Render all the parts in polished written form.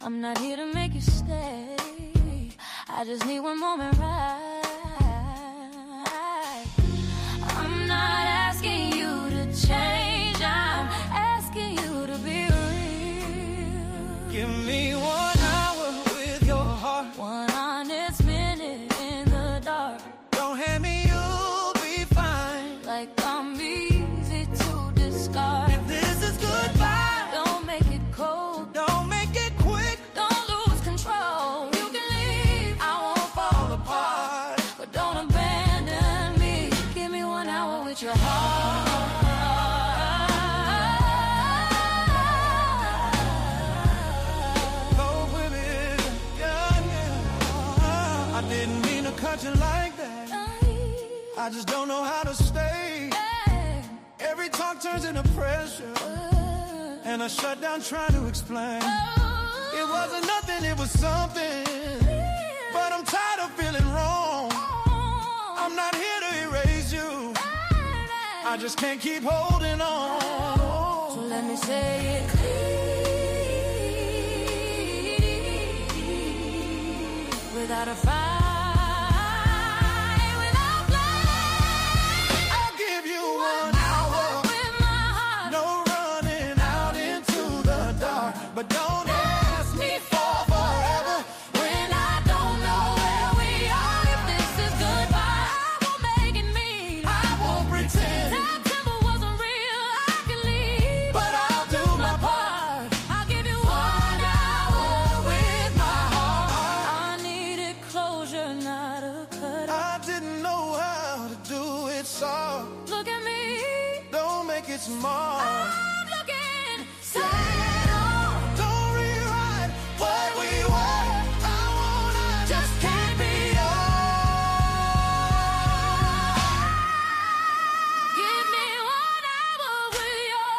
I'm not here to make you stay. I just need one moment right. I'm not asking you to change, I'm asking you to be real. Give me 1 hour with your heart, 1 honest minute in the dark. Don't hand me, you'll be fine. Like I'm easy to discard. If this is goodbye, don't make it cold, don't make it quick, don't lose control. You can leave, I won't fall apart, but don't abandon me. Give me 1 hour with your heart. Go with it, yeah, yeah. I didn't mean to cut you like that. I just don't know how to stay. Every talk turns into pressure, and I shut down trying to explain. It wasn't nothing, it was something, but I'm tired of feeling wrong. I'm not here to erase you, I just can't keep holding on. So let me say it clean, without a fight. But don't ask me for forever when I don't know where we are. If this is goodbye, I won't make it mean, I won't pretend September wasn't real, I can leave, but I'll do my part. I'll give you 1 hour with my heart. I needed closure, not a cut. I didn't know how to do it, so look at me, don't make it smart. I'm looking sad. What we were, I wanna just can't be yours. Give me 1 hour with your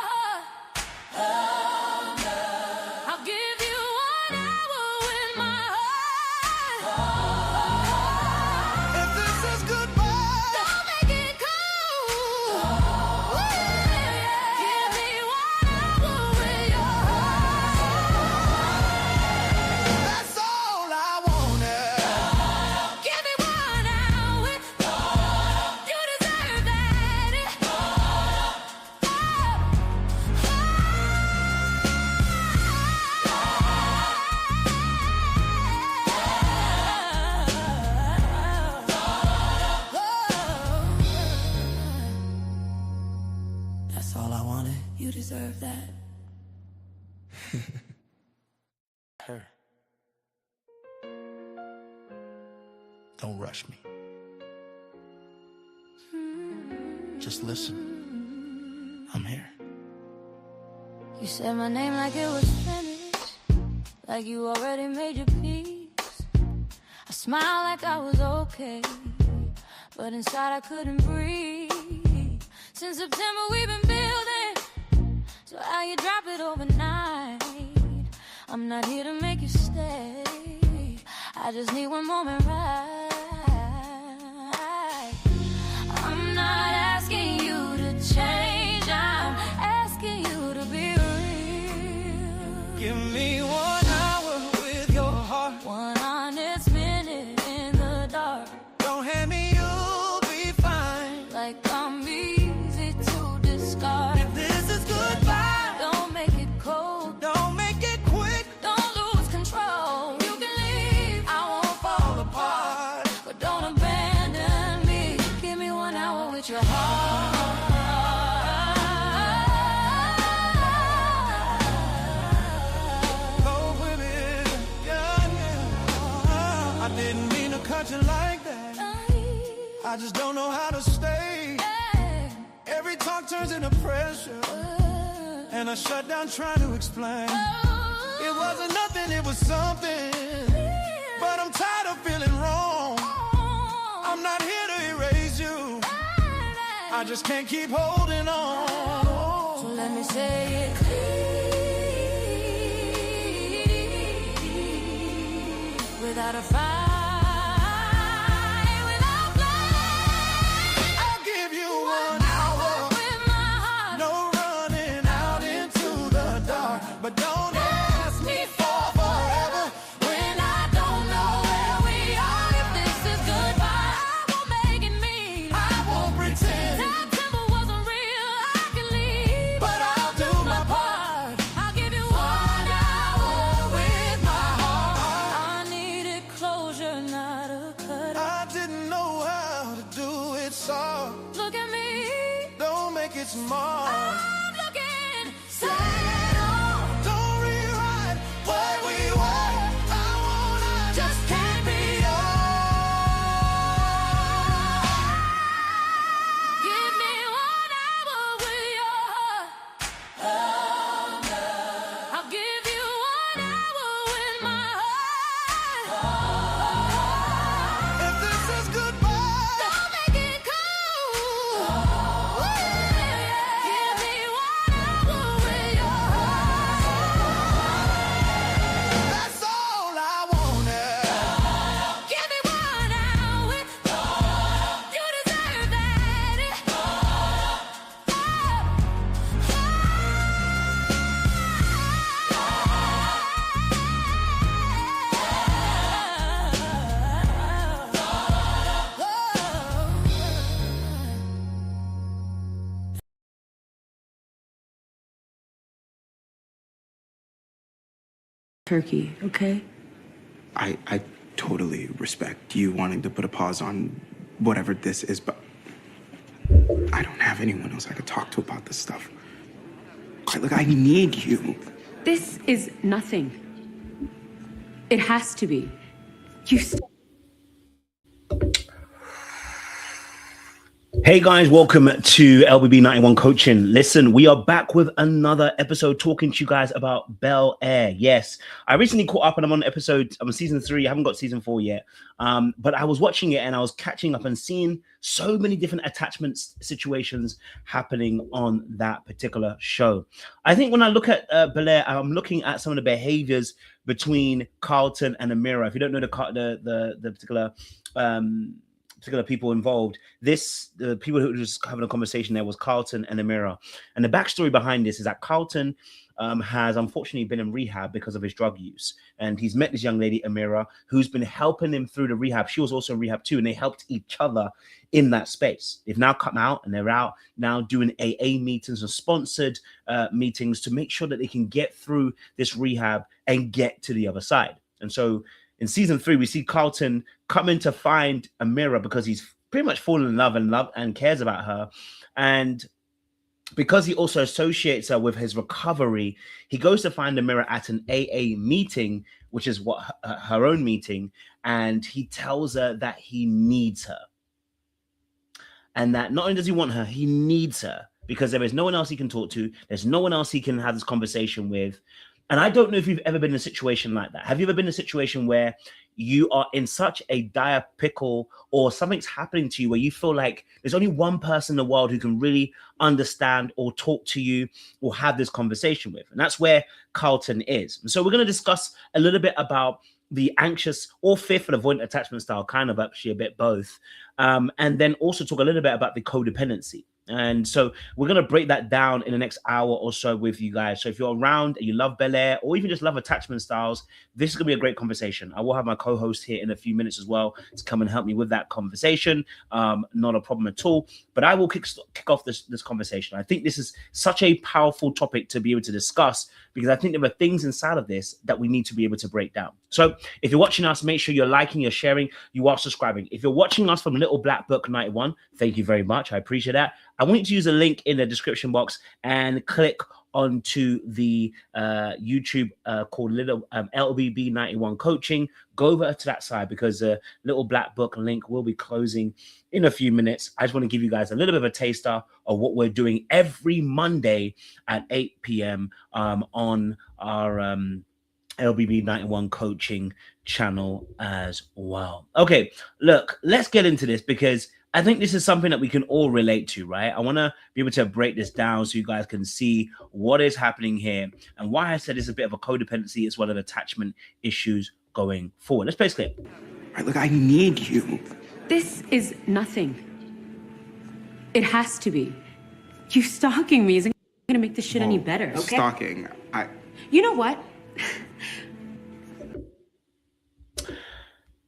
heart. I'll give you 1 hour with my heart. If this is goodbye, don't make it cool. Give me 1 hour with your heart. that's all I wanted. Give me 1 hour. You deserve that. That's all I wanted. You deserve that. Her. Don't rush me. Just listen. I'm here. You said my name like it was finished, like you already made your peace. I smiled like I was okay, but inside I couldn't breathe. Since September we've been building, so how you drop it overnight. I'm not here to make you stay, I just need one moment right. I'm not asking you to change, I'm asking you to be real. Give me 1 hour with your heart, 1 honest minute in the dark. don't hand me, you'll be fine. Like I'm easy to discard. If this is goodbye, don't make it cold, don't make it quick, don't lose control. You can leave, I won't fall apart, but don't abandon me. Give me 1 hour with your heart. go with it, yeah, yeah. I didn't mean to cut you like that. I just don't know how to stay. Every talk turns into pressure, and I shut down trying to explain. It wasn't nothing, it was something, but I'm tired of feeling wrong. I'm not here to erase you, I just can't keep holding on. So let me say it clean, without a fight. I'll give you 1 hour With my heart. no running out into the dark, but don't ask me for forever turkey, okay? I totally respect you wanting to put a pause on whatever this is, but I don't have anyone else I could talk to about this stuff. Like, I need you. This is nothing. It has to be. You Hey guys, welcome to LBB91 Coaching. Listen, we are back with another episode talking to you guys about Bel Air. Yes, I recently caught up and I'm on season 3. I haven't got season 4 yet. But I was watching it and I was catching up and seeing so many different attachment situations happening on that particular show. I think when I look at Bel Air, I'm looking at some of the behaviors between Carlton and Amira. If you don't know the particular people involved, the people who were just having a conversation there was Carlton and Amira. And the backstory behind this is that Carlton has unfortunately been in rehab because of his drug use. And he's met this young lady, Amira, who's been helping him through the rehab. She was also in rehab too, and they helped each other in that space. They've now come out and they're out now doing AA meetings and sponsored meetings to make sure that they can get through this rehab and get to the other side. And so in season 3, we see Carlton coming to find Amira because he's pretty much fallen in love and cares about her. And because he also associates her with his recovery, he goes to find Amira at an AA meeting, which is what her own meeting. And he tells her that he needs her. And that not only does he want her, he needs her because there is no one else he can talk to. There's no one else he can have this conversation with. And I don't know if you've ever been in a situation like that. Have you ever been in a situation where you are in such a dire pickle or something's happening to you where you feel like there's only one person in the world who can really understand or talk to you or have this conversation with? And that's where Carlton is. And so we're going to discuss a little bit about the anxious or fearful avoidant attachment style, kind of actually a bit both. And then also talk a little bit about the codependency. And so we're going to break that down in the next hour or so with you guys. So if you're around and you love Bel Air or even just love attachment styles, this is going to be a great conversation. I will have my co-host here in a few minutes as well to come and help me with that conversation. Not a problem at all. But I will kick off this conversation. I think this is such a powerful topic to be able to discuss because I think there are things inside of this that we need to be able to break down. So if you're watching us, make sure you're liking, you're sharing, you are subscribing. If you're watching us from Little Black Book 91, thank you very much. I appreciate that. I want you to use a link in the description box and click onto the YouTube called LBB91 Coaching. Go over to that side because the Little Black Book link will be closing in a few minutes. I just want to give you guys a little bit of a taster of what we're doing every Monday at 8 p.m. On our LBB91 Coaching channel as well. Okay, look, let's get into this because I think this is something that we can all relate to, right? I want to be able to break this down so you guys can see what is happening here and why I said it's a bit of a codependency as well as attachment issues going forward. Let's play this clip. Right, like, I need you. This is nothing. It has to be. You stalking me isn't going to make this shit any better, okay? Stalking, You know what?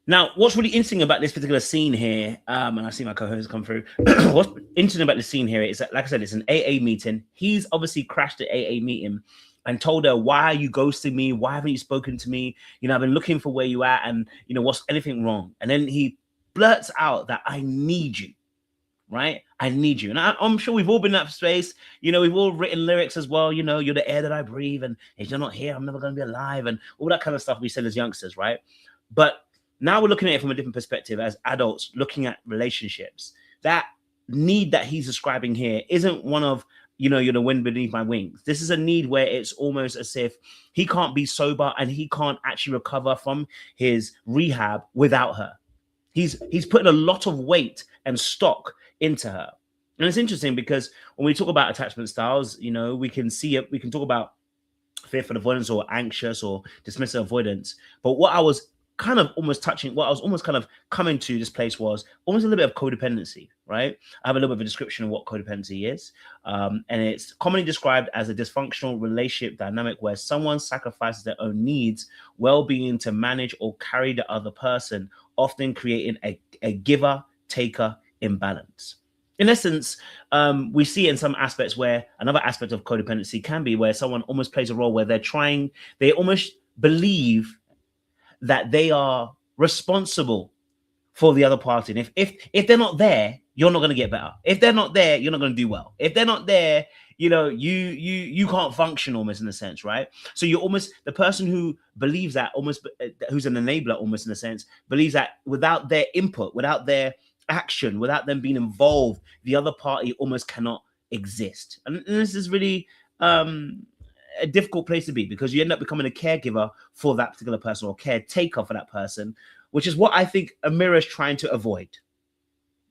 Now, what's really interesting about this particular scene here, and I see my co-host come through. What's interesting about the scene here is that, like I said, it's an AA meeting. He's obviously crashed the AA meeting and told her, why are you ghosting me? Why haven't you spoken to me? You know, I've been looking for where you at and, you know, what's anything wrong? And then he blurts out that I need you, right? I need you. And I'm sure we've all been in that space. You know, we've all written lyrics as well. You know, you're the air that I breathe. And if you're not here, I'm never going to be alive. And all that kind of stuff we said as youngsters, right? But now we're looking at it from a different perspective as adults looking at relationships. That need that he's describing here isn't one of, you know, you're the wind beneath my wings. This is a need where it's almost as if he can't be sober and he can't actually recover from his rehab without her. He's putting a lot of weight and stock into her. And it's interesting because when we talk about attachment styles, you know, we can see it. We can talk about fearful avoidance or anxious or dismissive avoidance. But what I was kind of almost touching, what I was almost kind of coming to this place was almost a little bit of codependency, right? I have a little bit of a description of what codependency is. And it's commonly described as a dysfunctional relationship dynamic where someone sacrifices their own needs, well-being to manage or carry the other person, often creating a giver-taker imbalance. In essence, we see in some aspects where another aspect of codependency can be where someone almost plays a role where they almost believe that they are responsible for the other party. And if they're not there, you're not going to get better. If they're not there, you're not going to do well. If they're not there, you can't function, almost, in a sense, right? So you're almost the person who believes that, almost, who's an enabler, almost, in a sense, believes that without their input, without their action, without them being involved, the other party almost cannot exist. And this is really a difficult place to be, because you end up becoming a caregiver for that particular person, or caretaker for that person, which is what I think Amira is trying to avoid.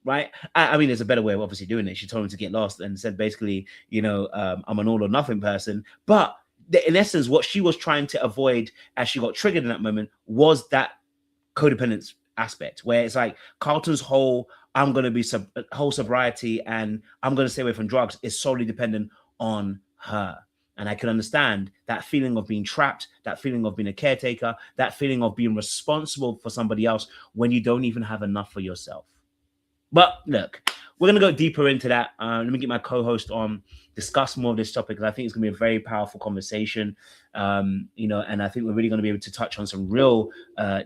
Right? I mean, there's a better way of obviously doing it. She told him to get lost and said, basically, I'm an all or nothing person. But in essence, what she was trying to avoid, as she got triggered in that moment, was that codependence aspect, where it's like Carlton's whole I'm going to be whole sobriety and I'm going to stay away from drugs is solely dependent on her. And I can understand that feeling of being trapped, that feeling of being a caretaker, that feeling of being responsible for somebody else when you don't even have enough for yourself. But look, we're going to go deeper into that. Let me get my co-host on, discuss more of this topic, because I think it's going to be a very powerful conversation. And I think we're really going to be able to touch on some real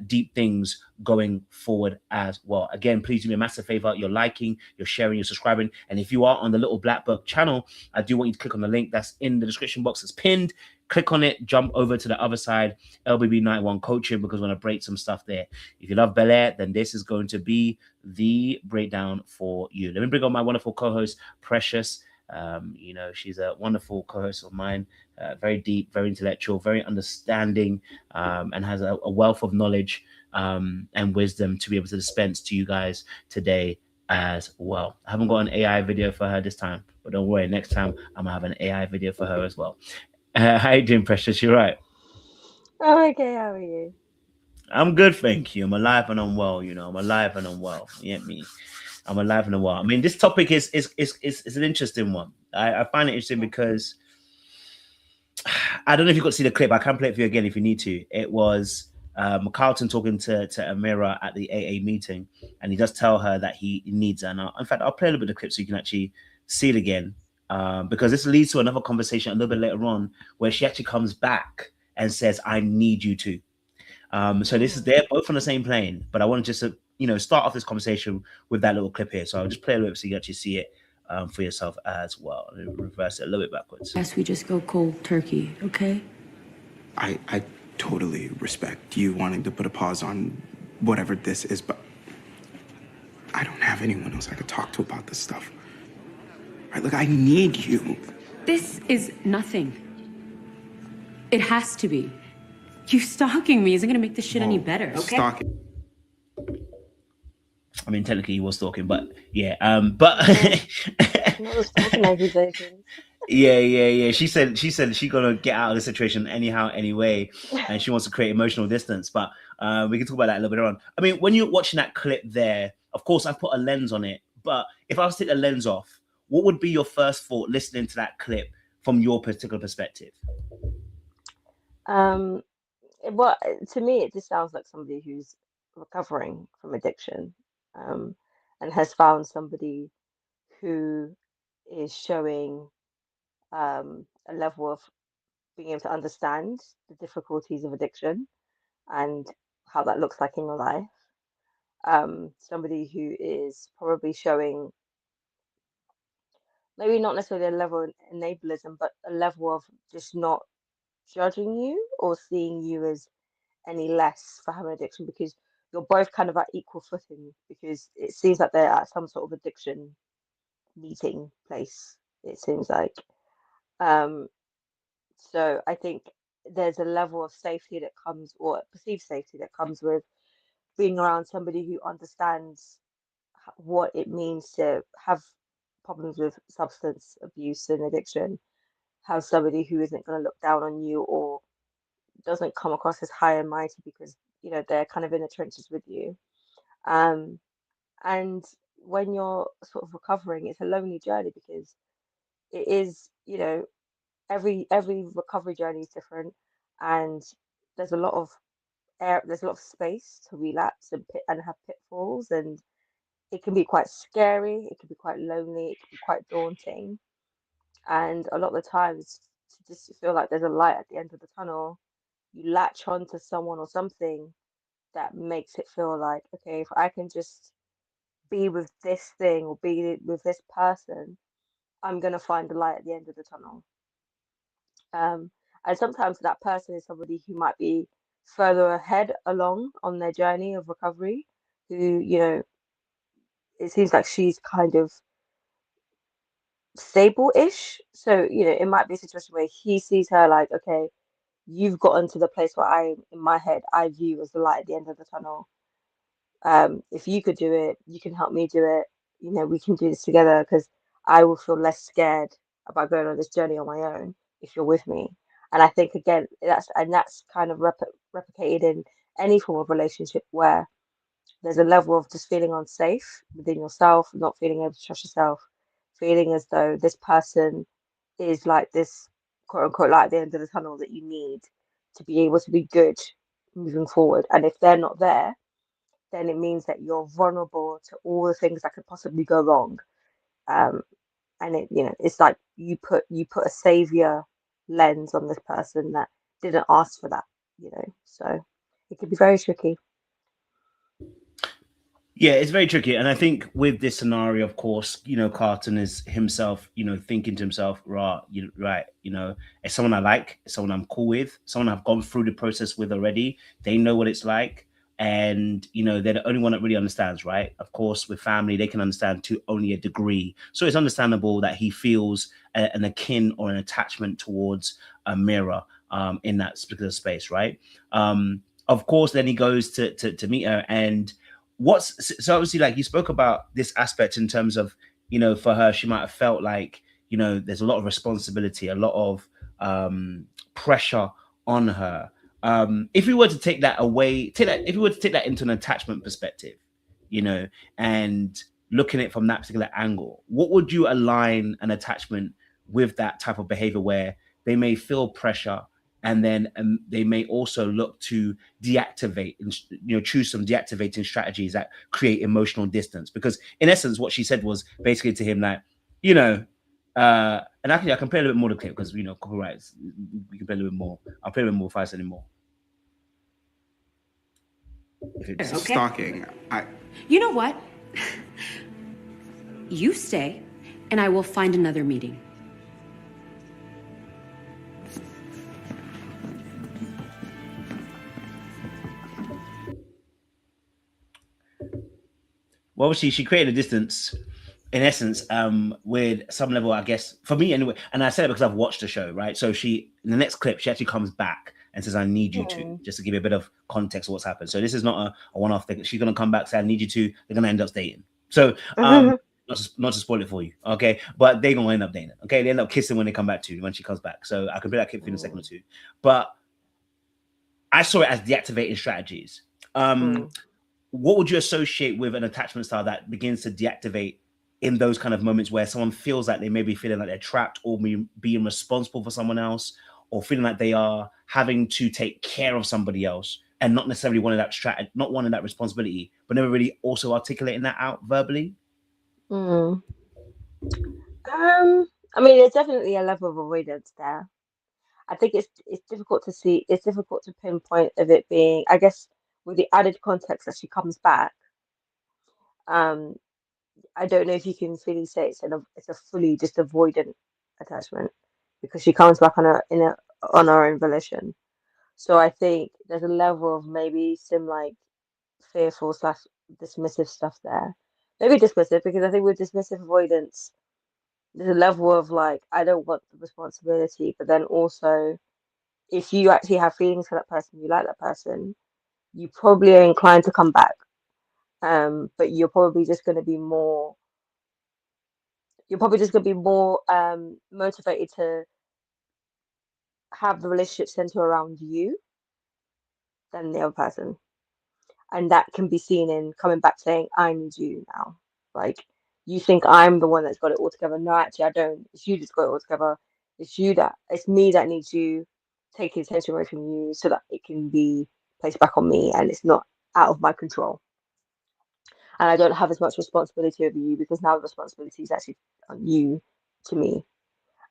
deep things going forward as well. Again, please do me a massive favor. You're liking, you're sharing, you're subscribing. And if you are on the Little Black Book channel, I do want you to click on the link that's in the description box. It's pinned. Click on it, jump over to the other side, LBB91 Coaching, because we're going to break some stuff there. If you love Bel Air, then this is going to be the breakdown for you. Let me bring on my wonderful co-host, Precious. She's a wonderful co-host of mine, very deep, very intellectual, very understanding, and has a wealth of knowledge and wisdom to be able to dispense to you guys today as well. I haven't got an AI video for her this time, but don't worry, next time I'm gonna have an AI video for her as well. How you doing, Precious? You right? Oh, okay. How are you? I'm good, thank you. I'm alive and I'm well. I'm alive and I'm well. You get me? I'm alive and I'm well. I mean, this topic is an interesting one. I find it interesting because I don't know if you got to see the clip. I can play it for you again if you need to. It was Carlton talking to Amira at the AA meeting, and he does tell her that he needs her. Now, in fact, I'll play a little bit of the clip so you can actually see it again. Because this leads to another conversation a little bit later on where she actually comes back and says, I need you to. So they're both on the same plane, but I want to just, start off this conversation with that little clip here. So I'll just play a little bit so you actually see it for yourself as well. And reverse it a little bit backwards. Yes, we just go cold turkey, okay? I totally respect you wanting to put a pause on whatever this is, but I don't have anyone else I could talk to about this stuff. Right, look, I need you. This is nothing. It has to be. You stalking me isn't going to make this shit any better, okay? Stalking. I mean, technically he was stalking, but yeah. But Not the stalking accusations. yeah. She said she's gonna get out of the situation anyhow, anyway, and she wants to create emotional distance. But we can talk about that a little bit on. I mean, when you're watching that clip there, of course I put a lens on it, but if I was to take the lens off, what would be your first thought listening to that clip from your particular perspective? Well, to me, it just sounds like somebody who's recovering from addiction, and has found somebody who is showing a level of being able to understand the difficulties of addiction and how that looks like in your life. Somebody who is probably showing maybe not necessarily a level of enablism, but a level of just not judging you or seeing you as any less for having addiction, because you're both kind of at equal footing, because it seems like they're at some sort of addiction meeting place, it seems like. So I think there's a level of safety that comes, or perceived safety that comes with being around somebody who understands what it means to have problems with substance abuse and addiction, have somebody who isn't going to look down on you or doesn't come across as high and mighty because they're kind of in the trenches with you. And when you're sort of recovering, it's a lonely journey, because it is, every recovery journey is different, and there's a lot of there's a lot of space to relapse and have pitfalls, and it can be quite scary, it can be quite lonely, it can be quite daunting, and a lot of the times to just feel like there's a light at the end of the tunnel you latch on to someone or something that makes it feel like, okay, if I can just be with this thing or be with this person, I'm gonna find the light at the end of the tunnel. And sometimes that person is somebody who might be further ahead along on their journey of recovery, who, it seems like she's kind of stable-ish. So, it might be a situation where he sees her like, okay, you've gotten to the place where in my head, I view as the light at the end of the tunnel. If you could do it, you can help me do it. We can do this together because I will feel less scared about going on this journey on my own if you're with me. And I think again, that's kind of replicated in any form of relationship where there's a level of just feeling unsafe within yourself, not feeling able to trust yourself, feeling as though this person is like this quote unquote light at the end of the tunnel that you need to be able to be good moving forward. And if they're not there, then it means that you're vulnerable to all the things that could possibly go wrong. And it's like you put a savior lens on this person that didn't ask for that, So it could be very tricky. Yeah, it's very tricky. And I think with this scenario, of course, Carlton is himself, thinking to himself, right, it's someone I like, it's someone I'm cool with, someone I've gone through the process with already. They know what it's like. And, they're the only one that really understands, right? Of course, with family, they can understand to only a degree. So it's understandable that he feels an akin or an attachment towards a mirror in that particular space, right? Of course, then he goes to meet her, and so obviously, like, you spoke about this aspect in terms of, for her, she might have felt like, there's a lot of responsibility, a lot of pressure on her. If we were to take that away, if we were to take that into an attachment perspective, and looking at it from that particular angle, what would you align an attachment with that type of behavior where they may feel pressure, and then they may also look to deactivate and choose some deactivating strategies that create emotional distance? Because in essence, what she said was basically to him that, and actually I can play a little bit more of the clip because copyrights, we can play a little bit more. I'll play a little bit more if I say anymore. If it's okay. Stalking, You know what? You stay, and I will find another meeting. Well, obviously, she created a distance, in essence, with some level, I guess, for me anyway. And I said it because I've watched the show, right? So in the next clip, she actually comes back and says, I need you to, just to give you a bit of context of what's happened. So this is not a one-off thing. She's going to come back, say, I need you to. They're going to end up dating. So not to spoil it for you, okay? But they're going to end up dating, okay? They end up kissing when they come back when she comes back. So I can play that clip for you in a second or two. But I saw it as deactivating strategies. What would you associate with an attachment style that begins to deactivate in those kind of moments where someone feels like they may be feeling like they're trapped or being responsible for someone else, or feeling like they are having to take care of somebody else and not necessarily wanting that responsibility, but never really also articulating that out verbally? I mean, there's definitely a level of avoidance there. I think it's difficult to see. It's difficult to pinpoint of it being, I guess, with the added context that she comes back. I don't know if you can fully say it's a fully just avoidant attachment, because she comes back on her own volition. So I think there's a level of maybe some like fearful / dismissive stuff there. Maybe dismissive, because I think with dismissive avoidance, there's a level of like, I don't want the responsibility, but then also, if you actually have feelings for that person, you like that person, you probably are inclined to come back. But you're probably just going to be more motivated to have the relationship center around you than the other person. And that can be seen in coming back saying, I need you now. Like, you think I'm the one that's got it all together. No, actually, I don't. It's you that's got it all together. It's me that needs you, taking attention away from you so that it can be placed back on me and it's not out of my control. And I don't have as much responsibility over you because now the responsibility is actually on you to me.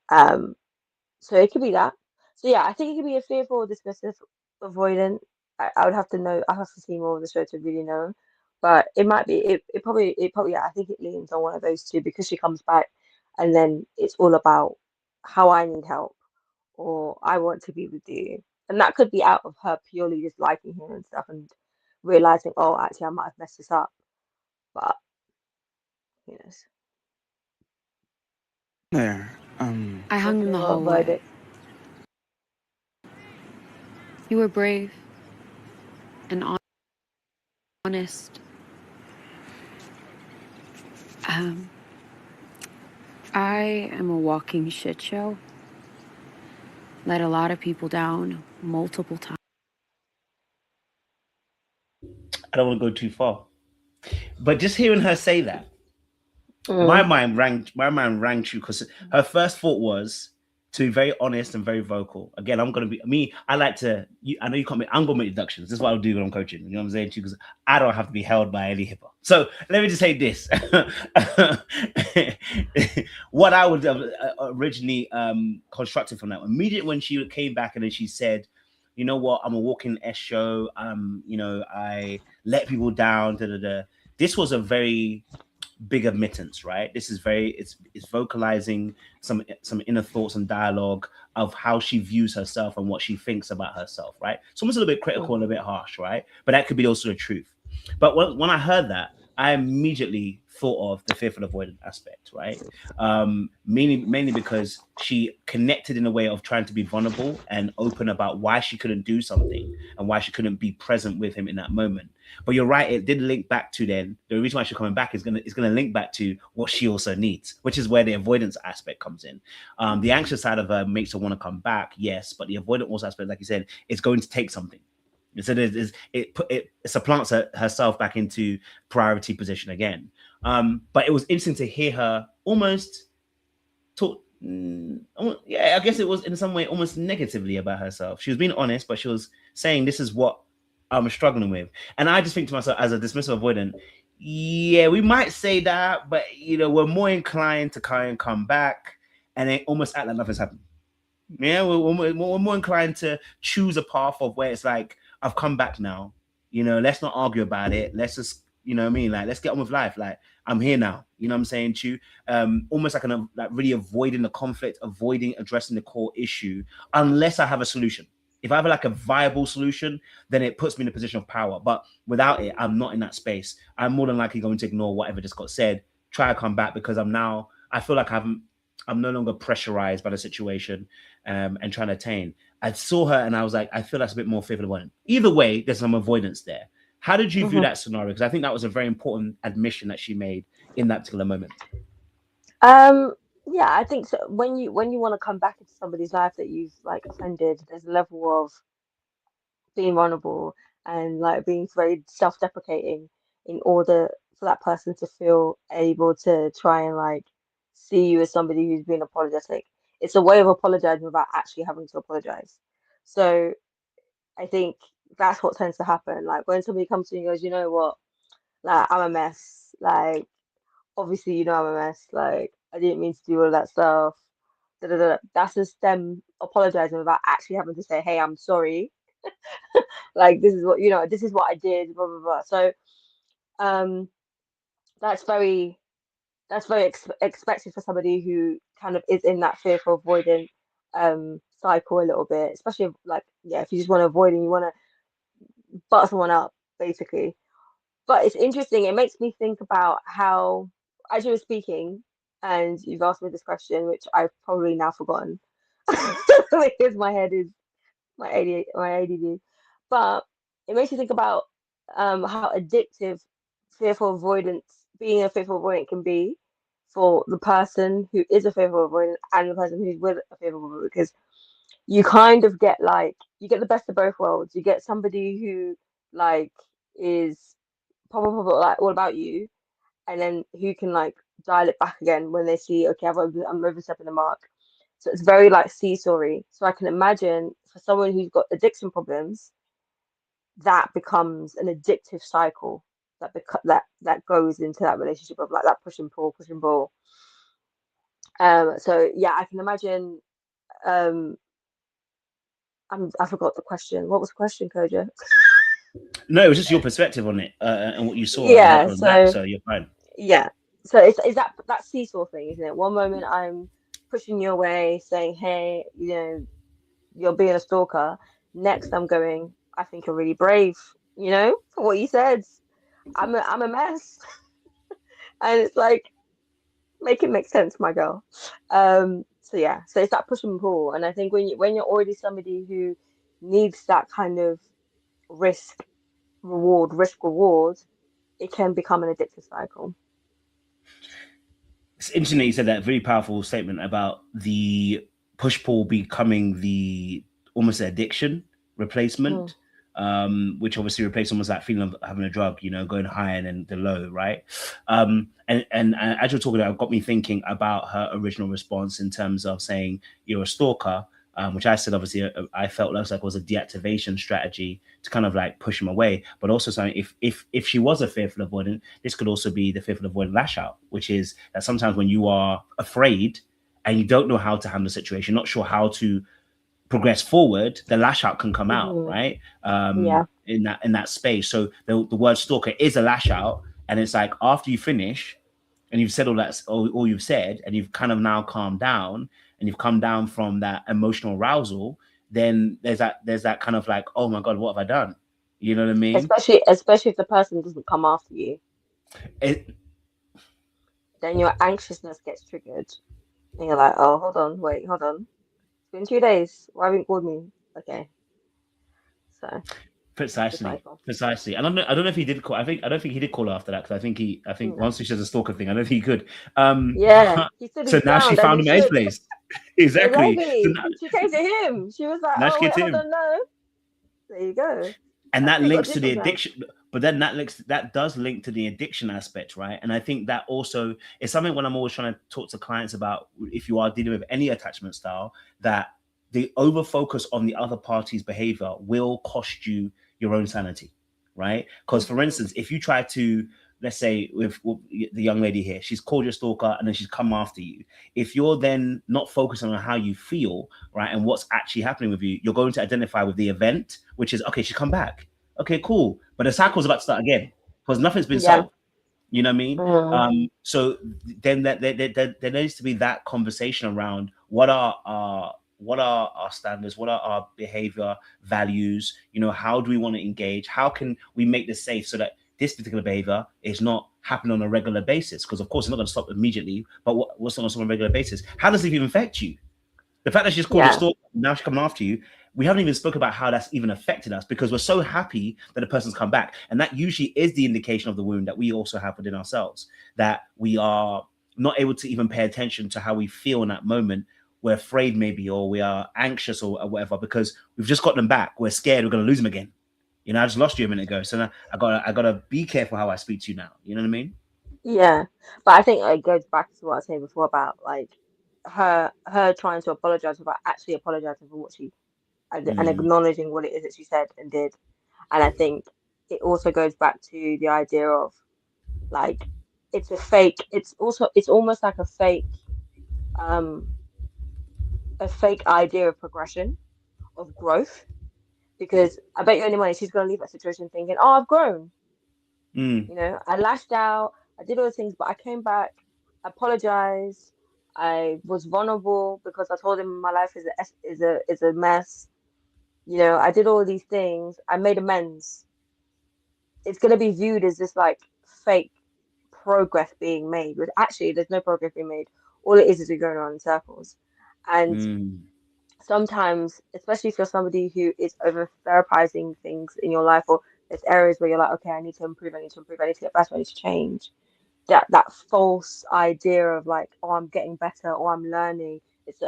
So it could be that. So yeah, I think it could be a fearful or dismissive avoidant. I would have to know. I have to see more of the show to really know. But it might be. It probably. Yeah. I think it leans on one of those two because she comes back, and then it's all about how I need help or I want to be with you, and that could be out of her purely just liking him and stuff, and realizing, oh, actually, I might have messed this up. But who knows? There. I hung What's in the your hallway. verdict? You were brave and honest. I am a walking shit show. Let a lot of people down multiple times. I don't want to go too far, but just hearing her say that, Mm. my mind rang true because her first thought was to be very honest and very vocal. Again, I'm gonna be me. I like to. I know you can't make. I'm gonna make deductions. This is what I'll do when I'm coaching. You know what I'm saying? Because I don't have to be held by any hipper. So let me just say this: what I would have originally constructed from that immediately when she came back and then she said, "You know what? I'm a walking S show. You know, I let people down." Da, da, da. This was a very big admittance, right? This is it's vocalizing some inner thoughts and dialogue of how she views herself and what she thinks about herself, right? It's almost a little bit critical and a bit harsh, right? But that could be also the truth. But when I heard that, I immediately thought of the fearful avoidant aspect, right? Mainly because she connected in a way of trying to be vulnerable and open about why she couldn't do something and why she couldn't be present with him in that moment. But you're right, it did link back to then the reason why she's coming back is gonna link back to what she also needs, which is where the avoidance aspect comes in. The anxious side of her makes her want to come back, yes, but the avoidant also aspect, like you said, it's going to take something. So it supplants herself back into priority position again. But it was interesting to hear her almost talk. Yeah, I guess it was in some way almost negatively about herself. She was being honest, but she was saying, "This is what I'm struggling with." And I just think to myself, as a dismissive avoidant, yeah, we might say that, but we're more inclined to kind of come back and then almost act like nothing's happened. Yeah, we're more inclined to choose a path of where it's like, I've come back now. Let's not argue about it. Let's just, what I mean? Like, let's get on with life. Like, I'm here now. You know what I'm saying to you? Almost like really avoiding the conflict, avoiding addressing the core issue, unless I have a solution. If I have like a viable solution, then it puts me in a position of power. But without it, I'm not in that space. I'm more than likely going to ignore whatever just got said, try to come back because I feel like I'm no longer pressurized by the situation and trying to attain. I saw her and I was like, I feel that's a bit more favorable. Either way, there's some avoidance there. How did you view that scenario? Because I think that was a very important admission that she made in that particular moment. Yeah, I think so. When you want to come back into somebody's life that you've like offended, there's a level of being vulnerable and like being very self-deprecating in order for that person to feel able to try and like see you as somebody who's been apologetic. It's a way of apologizing without actually having to apologize. So I think that's what tends to happen. Like when somebody comes to you and goes, you know what, like I'm a mess. Like obviously you know I'm a mess. Like I didn't mean to do all that stuff. Da, da, da. That's just them apologizing without actually having to say, hey, I'm sorry. Like this is what this is what I did, blah blah blah. So that's very expected for somebody who kind of is in that fearful avoidant cycle a little bit, especially if, like, yeah, if you just want to avoid and you want to butt someone up basically. But it's interesting, it makes me think about how, as you were speaking and you've asked me this question, which I've probably now forgotten because my head is my ADD. But it makes you think about how addictive fearful avoidance, being a fearful avoidant can be for the person who is a fearful avoidant and the person who's with a fearful avoidant, because you kind of get like, you get the best of both worlds. You get somebody who like is probably like all about you, and then who can like dial it back again when they see, okay, I'm overstepping the mark. So it's very like seesawy. So I can imagine for someone who's got addiction problems, that becomes an addictive cycle that goes into that relationship of like that push and pull, push and pull. So yeah, I can imagine I forgot the question. What was the question, Koja? No, it was just your perspective on it and what you saw and how Yeah, to react. so So you're fine. yeah. So it's that seesaw thing, isn't it? One moment I'm pushing you away, saying, "Hey, you're being a stalker." Next, I'm going, "I think you're really brave, for what you said. I'm a mess." And it's like, make it make sense, my girl. So yeah, so it's that push and pull. And I think when you're already somebody who needs that kind of risk reward, it can become an addictive cycle. It's interesting that you said that very powerful statement about the push pull becoming the almost addiction Mm, replacement, which obviously replaces almost that feeling of having a drug, going high and then the low, right? And as you're talking, it got me thinking about her original response in terms of saying you're a stalker, which I said obviously I felt like was a deactivation strategy to kind of like push him away, but also something if she was a fearful avoidant, this could also be the fearful avoidant lash out, which is that sometimes when you are afraid and you don't know how to handle the situation, not sure how to progress forward, the lash out can come out, hmm. right? Yeah. In that space. So the word stalker is a lash out, and it's like after you finish and you've said all you've said, and you've kind of now calmed down and you've come down from that emotional arousal, then there's that kind of like, oh my God, what have I done? You know what I mean? Especially if the person doesn't come after you, It, then your anxiousness gets triggered. And you're like, oh, hold on. It's been 2 days. Why haven't you called me? Okay. So it's a Precisely, cycle. precisely. And I don't know if he did call. I don't think he did call after that because I think No. once he says a stalker thing, I don't think he could. Yeah, he stood So his now she ground as found he him at his should. place. Exactly. So Exactly. She came to him. She was like, now she oh, came wait, to hold him, on, no. There you go. and That's that why you got links to the different now. addiction. But then that does link to the addiction aspect, right? And I think that also is something when I'm always trying to talk to clients about if you are dealing with any attachment style, that the over focus on the other party's behavior will cost you your own sanity, right? Because for Mhm. instance, if you try to, let's say with the young lady here, she's called you a stalker and then she's come after you. If you're then not focusing on how you feel, right, and what's actually happening with you, you're going to identify with the event, which is okay, she's come back. Okay, cool. But the cycle's about to start again because nothing's been Yeah. solved. You know what I mean? Mm. So then there needs to be that conversation around what are our standards, what are our behavior values, how do we want to engage, how can we make this safe so that this particular behavior is not happening on a regular basis, because of course it's not going to stop immediately, but what's not going to stop on a regular basis, how does it even affect you? The fact that she's called a Yeah. stalker, now she's coming after you. We haven't even spoke about how that's even affected us because we're so happy that a person's come back. And that usually is the indication of the wound that we also have within ourselves, that we are not able to even pay attention to how we feel in that moment. We're afraid maybe, or we are anxious or whatever, because we've just got them back. We're scared we're going to lose them again. I just lost you a minute ago. So now I gotta be careful how I speak to you now. You know what I mean? Yeah. But I think it goes back to what I was saying before about like her trying to apologize without actually apologizing for what she and Mm, acknowledging what it is that she said and did. And I think it also goes back to the idea of like it's almost like um a fake idea of progression, of growth. Because I bet you any money she's gonna leave that situation thinking, oh, I've grown. mm, I lashed out, I did all the things, but I came back, apologized, I was vulnerable because I told him my life is a mess. I did all these things, I made amends. It's gonna be viewed as this like fake progress being made, but actually there's no progress being made. All it is we're going around in circles. And mm, sometimes, especially if you're somebody who is over therapizing things in your life, or there's areas where you're like, okay, I need to improve, I need to improve, I need to get better, I need to change. That false idea of like, oh, I'm getting better, or I'm learning,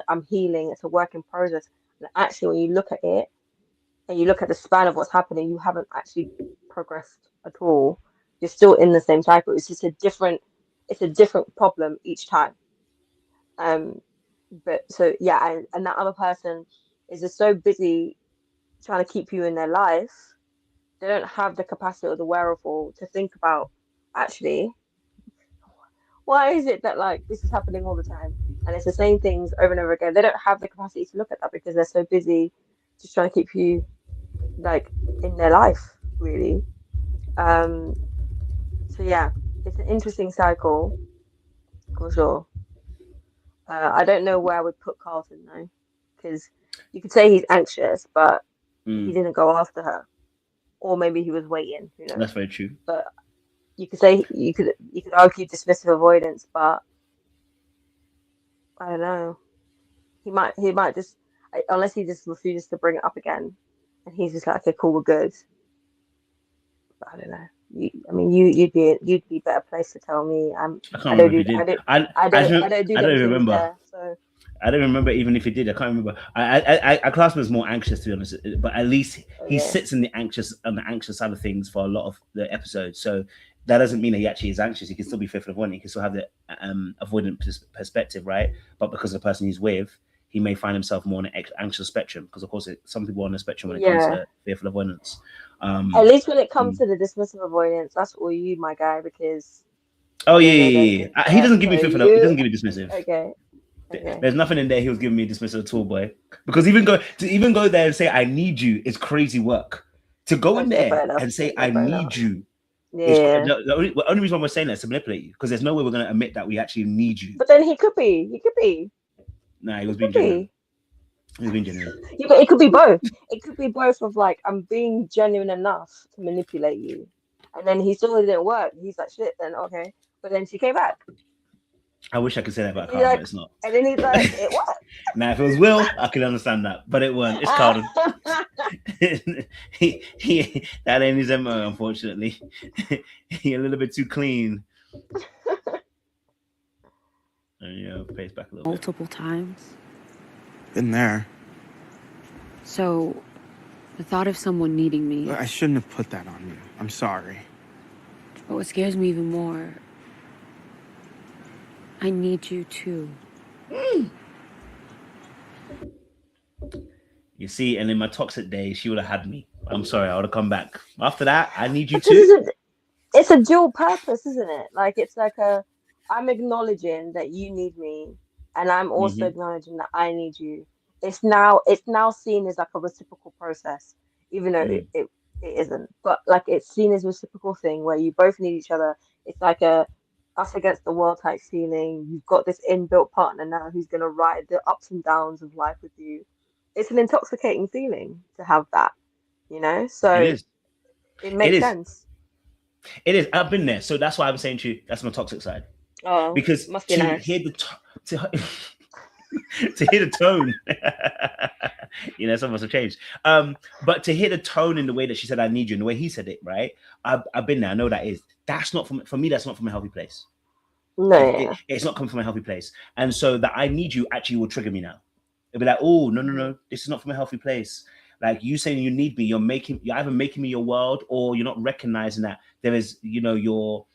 I'm healing, it's a work in progress. And actually, when you look at it and you look at the span of what's happening, you haven't actually progressed at all. You're still in the same cycle. It's a different problem each time. Um, but so yeah, and that other person is just so busy trying to keep you in their life, they don't have the capacity or the wherewithal to think about actually why is it that like this is happening all the time and it's the same things over and over again. They don't have the capacity to look at that because they're so busy just trying to keep you like in their life, really. So yeah, it's an interesting cycle for sure. I don't know where I would put Carlton though, because you could say he's anxious, but he didn't go after her, or maybe he was waiting. Who knows? That's very true. But you could say you could argue dismissive avoidance, but I don't know. He might just, unless he just refuses to bring it up again, and he's just like, okay, cool, we're good. But I don't know. You'd be better placed to tell me. I can't remember if he did. I don't even remember. there, so. I don't remember even if he did. I can't remember. I class him as more anxious, to be honest. But at least he sits on the anxious side of things for a lot of the episodes. So that doesn't mean that he actually is anxious. He can still be fearful avoidant. He can still have the avoidant perspective, right? But because of the person he's with, he may find himself more on an anxious spectrum. Because of course, some people are on the spectrum when it comes to fearful avoidance. At least when it comes to the dismissive avoidance, that's all you, my guy. Because he doesn't give me fearful. He doesn't give me dismissive. Okay. There's nothing in there he was giving me dismissal at all, boy. Because even go there and say I need you is crazy work. To go in there and say I need you. Yeah. The only reason why we're saying that is to manipulate you, because there's no way we're going to admit that we actually need you. But then he could be. Nah, he was being genuine. He was being genuine. It could be both. It could be both of like, I'm being genuine enough to manipulate you. And then he still didn't work. He's like, shit, then okay. But then she came back. I wish I could say that about Carlton, but it's not. And then he's like, it what? Now, if it was Will, I could understand that, but it weren't. It's Carlton. he that ain't his MO, unfortunately. He a little bit too clean. And, pace back a little Multiple times. Been there. So, the thought of someone needing me. I shouldn't have put that on you. I'm sorry. But what scares me even more, I need you too. You see, and in my toxic days, she would have had me. I'm sorry, I would have come back. After that, I need you too. It's a dual purpose, isn't it? Like, it's like I'm acknowledging that you need me, and I'm also acknowledging that I need you. It's now seen as like a reciprocal process, even though it isn't. But like, it's seen as a reciprocal thing where you both need each other. It's like a us against the world type feeling. You've got this inbuilt partner now who's going to ride the ups and downs of life with you. It's an intoxicating feeling to have that, so it makes sense. It is. I've been there, so that's why I'm saying to you, that's my toxic side. Oh, because must be nice. Hear to hear the tone, some of us have changed. But to hear the tone in the way that she said "I need you" and the way he said it, right? I've been there. I know that's not for me. That's not from a healthy place. No, it's not coming from a healthy place. And so that "I need you" actually will trigger me now. It'll be like, oh no, this is not from a healthy place. Like, you saying you need me, you're either making me your world, or you're not recognizing that there is, you're able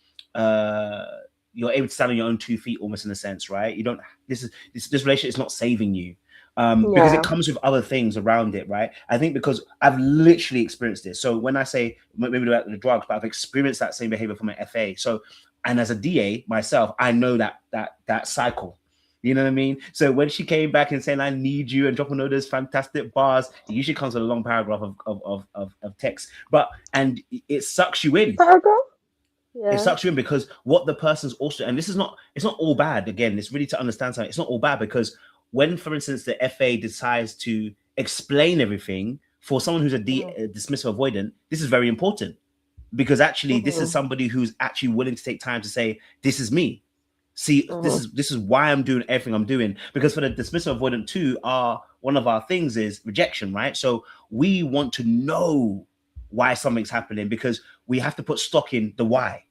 to stand on your own 2 feet, almost, in a sense, right? You don't. This relationship is not saving you, because it comes with other things around it, right? I think because I've literally experienced this. So when I say maybe about the drugs, but I've experienced that same behavior from an FA. So, and as a DA myself, I know that cycle. You know what I mean? So when she came back and saying "I need you" and dropping all those fantastic bars, it usually comes with a long paragraph of text, and it sucks you in. Paragraph? Yeah. It sucks you in because what the person's also, and it's not all bad. Again, it's really to understand something. It's not all bad because when, for instance, the FA decides to explain everything for someone who's a dismissive avoidant, this is very important because actually this is somebody who's actually willing to take time to say, "This is me. See, this is why I'm doing everything I'm doing." Because for the dismissive avoidant too, one of our things is rejection, right? So we want to know why something's happening because we have to put stock in the why.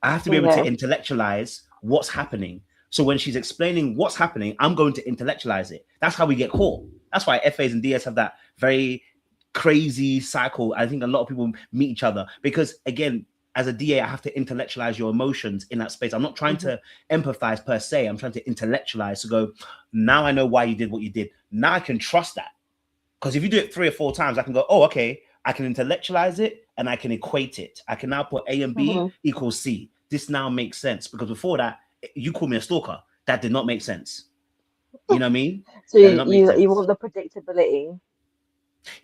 I have to be able to intellectualize what's happening. So when she's explaining what's happening, I'm going to intellectualize it. That's how we get caught. That's why FAs and DS have that very crazy cycle. I think a lot of people meet each other because, again, as a DA, I have to intellectualize your emotions in that space. I'm not trying to empathize per se. I'm trying to intellectualize to go, now I know why you did what you did. Now I can trust that. Because if you do it 3 or 4 times, I can go, oh, okay, I can intellectualize it and I can equate it. I can now put A and B equals C. This now makes sense. Because before that, you called me a stalker. That did not make sense. You know what I mean? So you want the predictability.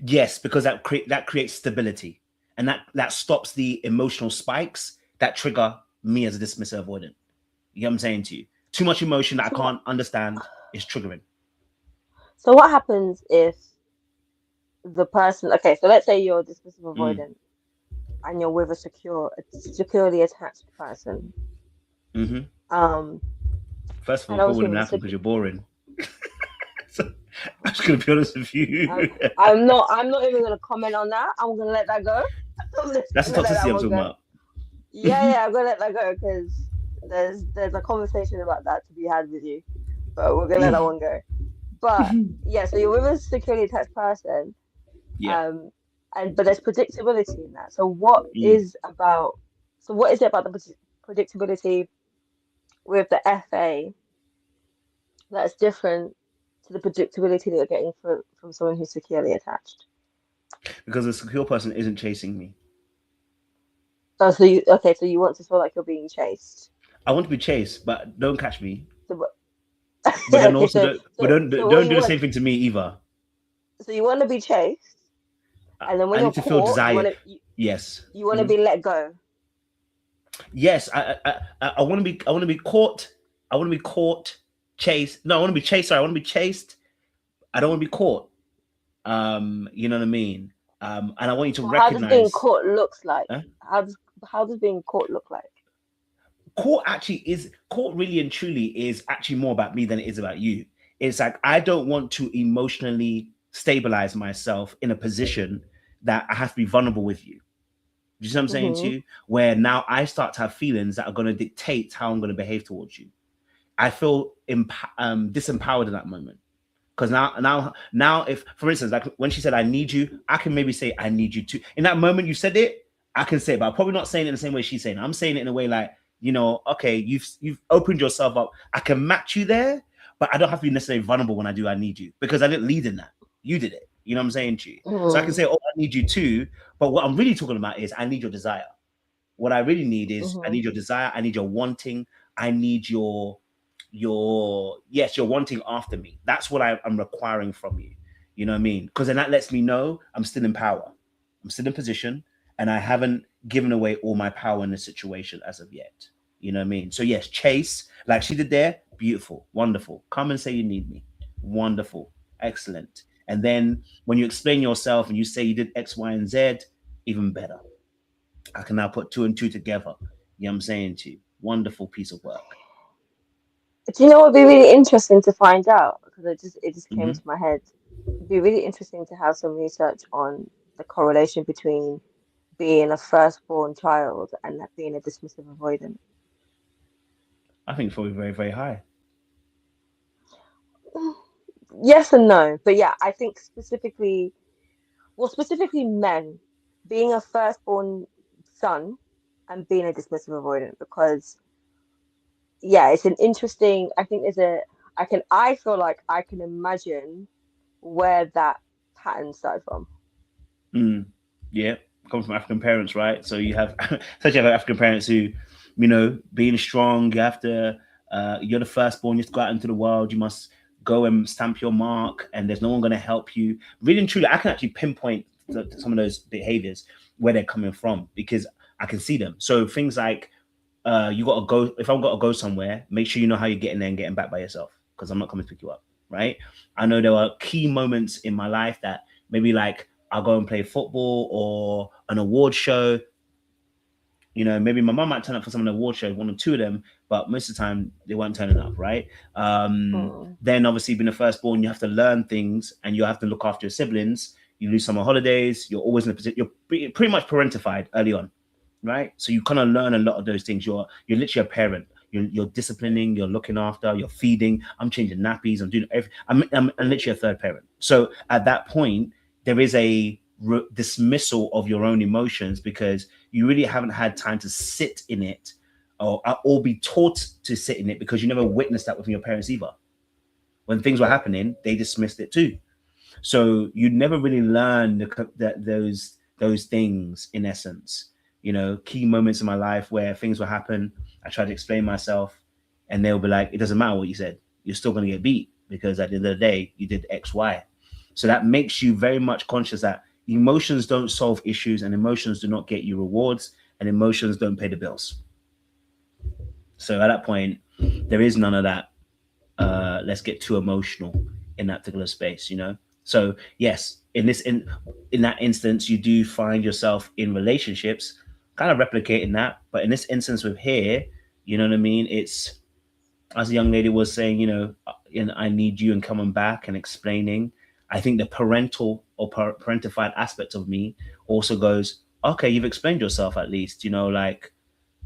Yes, because that creates stability, and that stops the emotional spikes that trigger me as a dismissive avoidant. You know what I'm saying to you? Too much emotion that I So what, can't understand is triggering. so what happens if the person, okay, so let's say you're a dismissive Mm. avoidant and you're with a securely attached person. Mm-hmm. Um, First of all, and it probably obviously wouldn't with happen the because you're boring. So, I'm just gonna be honest with I'm, you. I'm not even gonna comment on that. I'm gonna let that go. I'm just That's the gonna let toxicity that I'm one talking go. about. Yeah, I'm gonna let that go because there's a conversation about that to be had with you, but we're gonna let that one go. But yeah, so you're with a securely attached person, Yeah. but there's predictability in that. So what Mm. is about? So what is it about the predictability with the FA that's different to the predictability that you're getting from someone who's securely attached? Because a secure person isn't chasing me. Oh, so you okay? So you want to feel like you're being chased. I want to be chased, but don't catch me. So, But then okay, also don't, but don't so what don't you do the want? same thing to me either. So you want to be chased, and then when I you're need to feel caught, desire. Yes. you want to Mhm. be let go. Yes. I want to be. I want to be caught. I want to be caught. Chased. No, I want to be chased. Sorry, I want to be chased. I don't want to be caught. You know what I mean. And I want you to So how does being recognize. caught looks like? Huh? How does being caught look like? Court really and truly is actually more about me than it is about you. It's like I don't want to emotionally stabilize myself in a position that I have to be vulnerable with you. You see what I'm saying to Hmm. you? Where now I start to have feelings that are going to dictate how I'm going to behave towards you. I feel disempowered in that moment. Because now, if for instance, like when she said "I need you," I can maybe say "I need you too." In that moment you said it, I can say it, but I'm probably not saying it in the same way she's saying it. I'm saying it in a way like, okay, you've opened yourself up. I can match you there, but I don't have to be necessarily vulnerable when I do "I need you" because I didn't lead in that. You did it. You know what I'm saying to you? So I can Hmm. say, "Oh, I need you too," but what I'm really talking about is I need your desire. What I really need is I Hmm. need your desire. I need your wanting. I need yes, you're wanting after me. That's what I'm requiring from you. You know what I mean? Because then that lets me know I'm still in power. I'm still in position, and I haven't given away all my power in the situation as of yet. You know what I mean? So yes, chase like she did there. Beautiful, wonderful. Come and say you need me. Wonderful, excellent. And then when you explain yourself and you say you did X, Y, and Z, even better. I can now put two and two together. You know what I'm saying to you? Wonderful piece of work. Do you know what would be really interesting to find out? Because it just came Hmm. to my head. It'd be really interesting to have some research on the correlation between being a firstborn child and that being a dismissive avoidant. I think it's probably very, very high. Yes and no, but yeah, I think specifically men being a firstborn son and being a dismissive avoidant because yeah, it's an interesting. I think there's a. I feel like I can imagine where that pattern started from. Mm, yeah, comes from African parents, right? So you have such have African parents who, being strong. You have to. You're the firstborn. You have to go out into the world. You must go and stamp your mark, and there's no one going to help you. Really and truly, I can actually pinpoint some of those behaviors where they're coming from because I can see them. So things like, you got to go. If I've got to go somewhere, make sure you know how you're getting there and getting back by yourself because I'm not coming to pick you up, right? I know there are key moments in my life that maybe like I'll go and play football or an award show. Maybe my mom might turn up for some of the award shows, one or two of them, but most of the time they weren't turning up, right? Mm. Then obviously being a firstborn, you have to learn things and you have to look after your siblings. You lose summer holidays. You're always in a position. You're pretty much parentified early on, right? So you kind of learn a lot of those things. You're literally a parent. You're disciplining. You're looking after. You're feeding. I'm changing nappies. I'm doing everything. I'm literally a third parent. So at that point, there is a dismissal of your own emotions because you really haven't had time to sit in it or be taught to sit in it because you never witnessed that with your parents either. When things were happening, they dismissed it too. So you never really learn those things in essence. Key moments in my life where things will happen. I try to explain myself, and they'll be like, "It doesn't matter what you said. You're still going to get beat because at the end of the day, you did X, Y." So that makes you very much conscious that emotions don't solve issues, and emotions do not get you rewards, and emotions don't pay the bills. So at that point, there is none of that. Let's get too emotional in that particular space, you know. So yes, in that instance, you do find yourself in relationships, kind of replicating that. But in this instance with here, you know what I mean. It's, as a young lady was saying, you know, and I need you and coming back and explaining. I think the parental or parentified aspect of me also goes, okay, you've explained yourself at least, you know, like,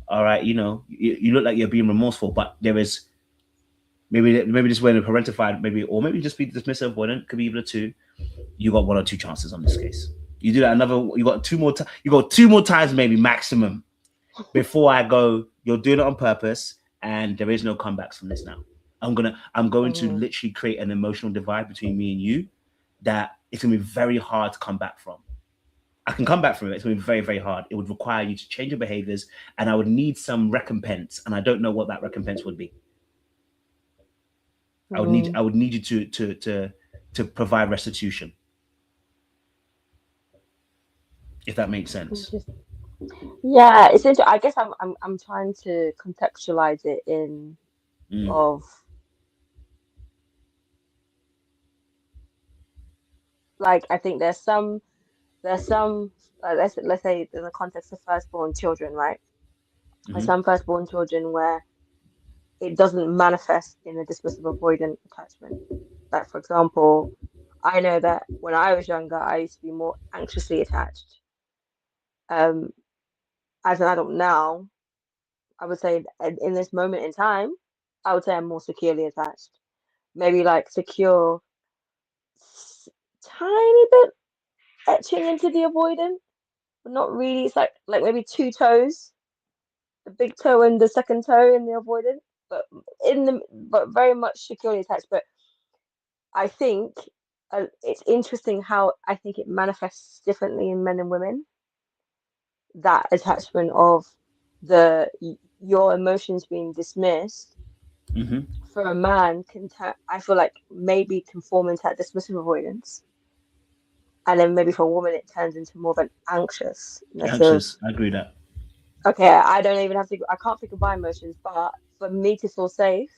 all right, you know, you look like you're being remorseful, but there is maybe just when the parentified, maybe, or maybe just be dismissive, avoidant, could be either two. You got one or two chances on this case. You do that another, you got two more, you got two more times maybe maximum before I go, you're doing it on purpose, and there is no comebacks from this now. I'm going to literally create an emotional divide between me and you that it's gonna be very hard to come back from. I can come back from it. It's gonna be very, very hard. It would require you to change your behaviors, and I would need some recompense, and I don't know what that recompense would be. I would need you to provide restitution, if that makes sense. Yeah, it's interesting. I guess I'm trying to contextualize it in of like, I think there's some let's say in the context of firstborn children, right? There's some firstborn children where it doesn't manifest in a dismissive avoidant attachment. Like, for example, I know that when I was younger, I used to be more anxiously attached. As an adult now, I would say in this moment in time, I would say I'm more securely attached. Maybe like secure, tiny bit etching into the avoidant, but not really. It's like maybe two toes, the big toe and the second toe in the avoidant, but but very much securely attached. But I think it's interesting how I think it manifests differently in men and women. That attachment of your emotions being dismissed for a man I feel like maybe can form into that dismissive avoidance, and then maybe for a woman it turns into more of an anxiousness of, I agree with that. okay, I don't even have to, I can't think of my emotions, but for me to feel safe,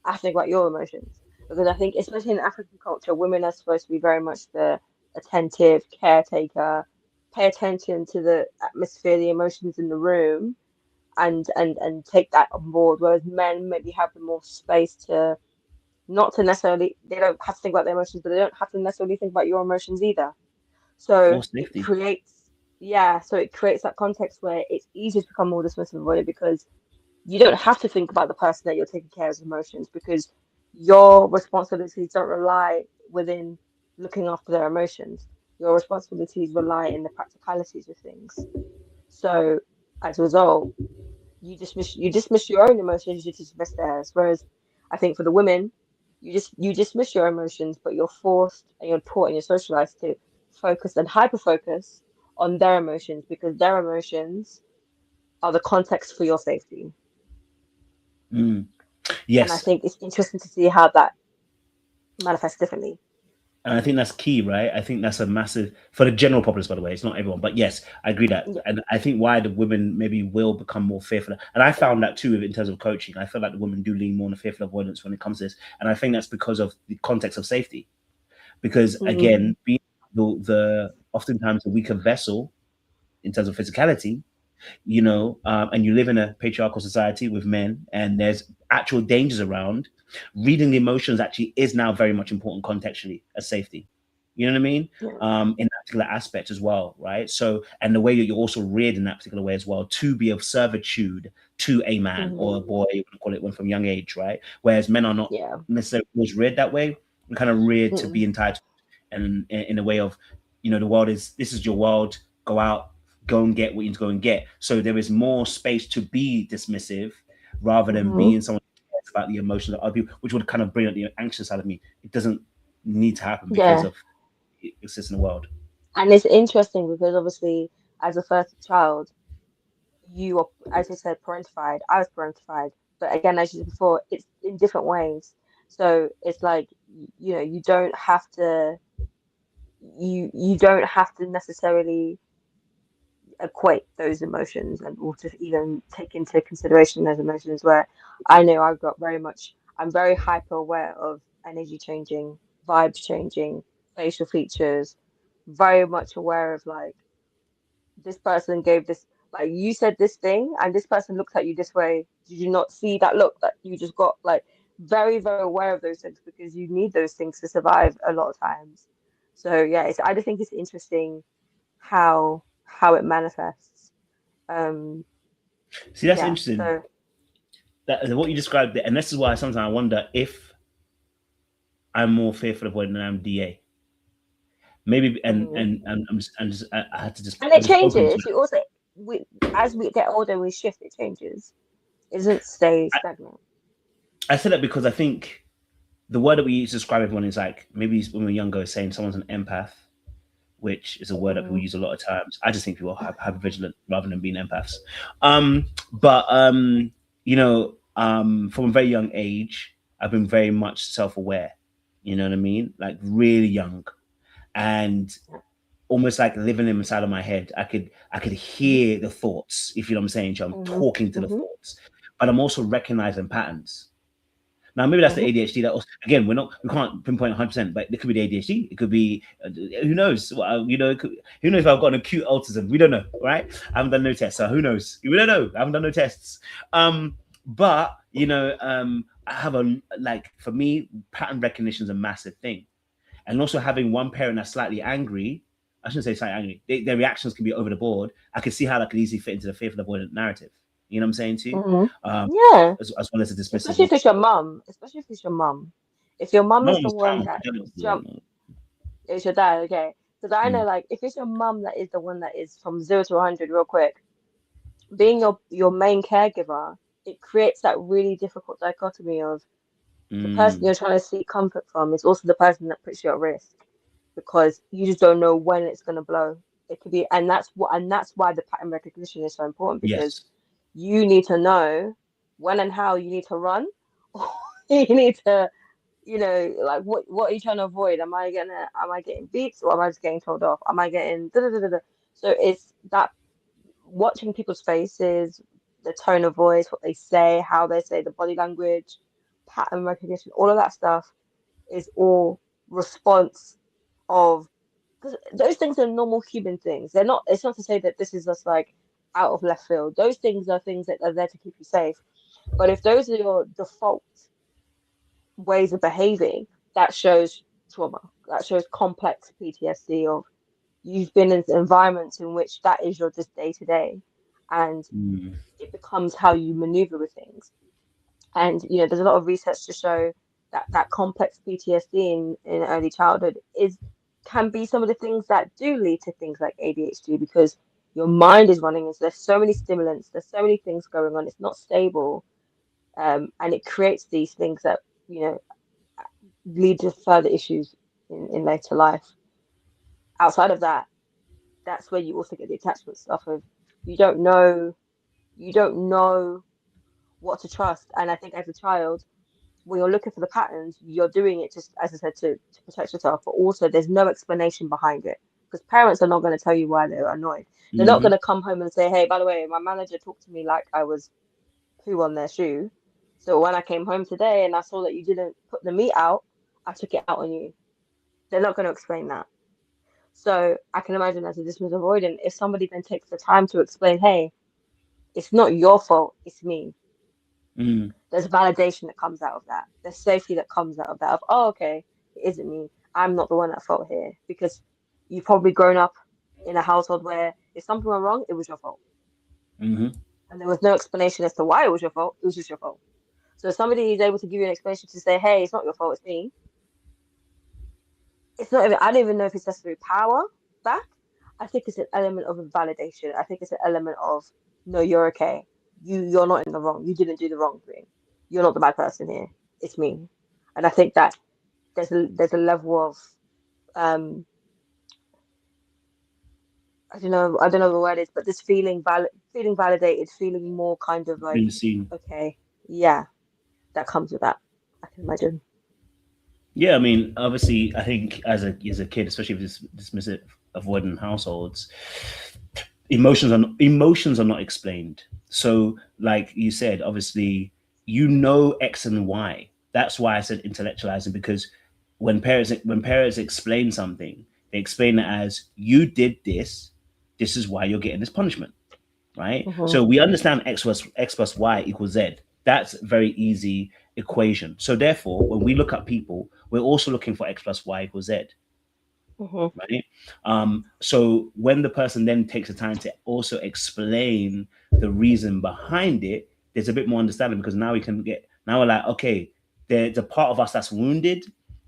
I have to think about your emotions. Because I think, especially in African culture, women are supposed to be very much the attentive caretaker, pay attention to the atmosphere, the emotions in the room, and take that on board. Whereas men maybe have the more space to not to necessarily, they don't have to think about their emotions, but they don't have to necessarily think about your emotions either. So For it safety. creates, so it creates that context where it's easier to become more dismissive of it, because you don't have to think about the person that you're taking care of emotions, because your responsibilities don't rely within looking after their emotions. Your responsibilities rely in the practicalities of things. So as a result, you dismiss your own emotions, you dismiss theirs. Whereas I think for the women, you dismiss your emotions, but you're forced and you're taught and you're socialized to focus and hyper focus on their emotions, because their emotions are the context for your safety. And I Yes. think it's interesting to see how that manifests differently. And I think that's key, right? I think that's a massive, for the general populace, by the way. It's not everyone, but yes, I agree that. Yeah. And I think why the women maybe will become more fearful. And I found that too in terms of coaching. I feel like the women do lean more on the fearful avoidance when it comes to this. And I think that's because of the context of safety. Because again, being the oftentimes the weaker vessel in terms of physicality, you know, and you live in a patriarchal society with men, and there's actual dangers around, reading the emotions actually is now very much important contextually as safety. You know what I mean? In that particular aspect as well, right? So, and the way that you're also reared in that particular way as well, to be of servitude to a man or a boy, you can call it one from young age, right? Whereas men are not necessarily always reared that way. We're kind of reared to be entitled, and in a way of, you know, the world is, this is your world, go out, go and get what you need to go and get. So there is more space to be dismissive rather than being someone who cares about the emotions of other people, which would kind of bring out the anxious side of me. It doesn't need to happen because of it exists in the world. And it's interesting because obviously, as a first child, you are, as I said, parentified. I was parentified, but again, as you said before, it's in different ways. So it's like, you know, you don't have to you don't have to necessarily equate those emotions and or to even take into consideration those emotions. Where I know I've got I'm very hyper aware of energy changing, vibes changing, facial features, very much aware of like this person gave this, like you said this thing and this person looked at you this way. Did you not see that look that you just got? Like very, very aware of those things because you need those things to survive a lot of times. So yeah, I just think it's interesting how it manifests. See, that's Yeah. interesting. So That what you described there, and this is why sometimes I wonder if I'm more fearful of when I'm DA. Maybe, I had to just, and I it was just open to changes. it. We also as we get older, we shift. It changes. It doesn't stay stagnant. I say that because I think the word that we use to describe everyone is like maybe when we're younger, saying someone's an empath, which is a word that people use a lot of times. I just think people have vigilant rather than being empaths. But you know, from a very young age, I've been very much self-aware. You know what I mean? Like really young, and almost like living inside of my head. I could hear the thoughts, if you know what I'm saying. So I'm Mm-hmm. talking to the Mm-hmm. thoughts, but I'm also recognizing patterns. Now, maybe that's the ADHD. That also, again, we can't pinpoint 100%, but it could be the ADHD. It could be, who knows? Well, you know, who knows if I've got an acute autism? We don't know, right? I haven't done no tests, so who knows? We don't know. I haven't done no tests. But you know, I have for me, pattern recognition is a massive thing, and also having one parent that's slightly angry. I shouldn't say slightly angry. Their reactions can be over the board. I can see how that could easily fit into the fearful avoidant narrative. You know what I'm saying too? Yeah. As well as the dismissive Especially one. if it's your mum. Especially if it's your mum. If your mum My is mom the was one calm. that it's your dad, okay. Because I know, like, if it's your mum that is the one that is from 0 to 100 real quick, being your main caregiver, it creates that really difficult dichotomy of the person you're trying to seek comfort from is also the person that puts you at risk because you just don't know when it's gonna blow. It could be, and that's why the pattern recognition is so important because Yes. you need to know when and how you need to run. You need to like what are you trying to avoid? Am I getting beats or am I just getting told off? Am I getting da da da da da? So it's that watching people's faces, the tone of voice, what they say, how they say, the body language, pattern recognition, all of that stuff is all response of those things are normal human things. They're not. It's not to say that this is just like out of left field. Those things are things that are there to keep you safe. But if those are your default ways of behaving, that shows trauma. That shows complex PTSD of you've been in environments in which that is your just day to day, and it becomes how you maneuver with things. And there's a lot of research to show that that complex PTSD in early childhood can be some of the things that do lead to things like ADHD because your mind is running and there's so many stimulants, there's so many things going on, it's not stable, and it creates these things that lead to further issues in later life. Outside of that, that's where you also get the attachment stuff of you don't know you don't know what to trust. And I think as a child, when you're looking for the patterns, you're doing it just as I said to protect yourself, but also there's no explanation behind it because parents are not going to tell you why they're annoyed. They're not going to come home and say, hey, by the way, my manager talked to me like I was poo on their shoe. So when I came home today and I saw that you didn't put the meat out, I took it out on you. They're not going to explain that. So I can imagine as a dismissive avoidant, if somebody then takes the time to explain, hey, it's not your fault, it's me. There's validation that comes out of that. There's safety that comes out of that. Of oh, okay, it isn't me. I'm not the one at fault here because you've probably grown up in a household where if something went wrong, it was your fault, and there was no explanation as to why it was your fault. It was just your fault. So if somebody is able to give you an explanation to say, hey, it's not your fault, it's me. It's not even. I don't even know if it's necessarily power back. I think it's an element of validation. I think it's an element of no, you're okay. You're not in the wrong. You didn't do the wrong thing. You're not the bad person here. It's me. And I think that there's a level of I don't know the word is, but this feeling validated, feeling more kind of like Being seen. okay, yeah, that comes with that. I can imagine. Yeah, I mean, obviously, I think as a kid, especially with this dismissive avoidant households, emotions are not explained. So, like you said, obviously, you know X and Y. That's why I said intellectualizing, because when parents explain something, they explain it as you did this. This is why you're getting this punishment, right? Mm-hmm. So we understand x plus y equals z. That's a very easy equation. So therefore, when we look at people, we're also looking for x plus y equals z, Mm-hmm. right? So when the person then takes the time to also explain the reason behind it, there's a bit more understanding, because now we're like, okay, there's a part of us that's wounded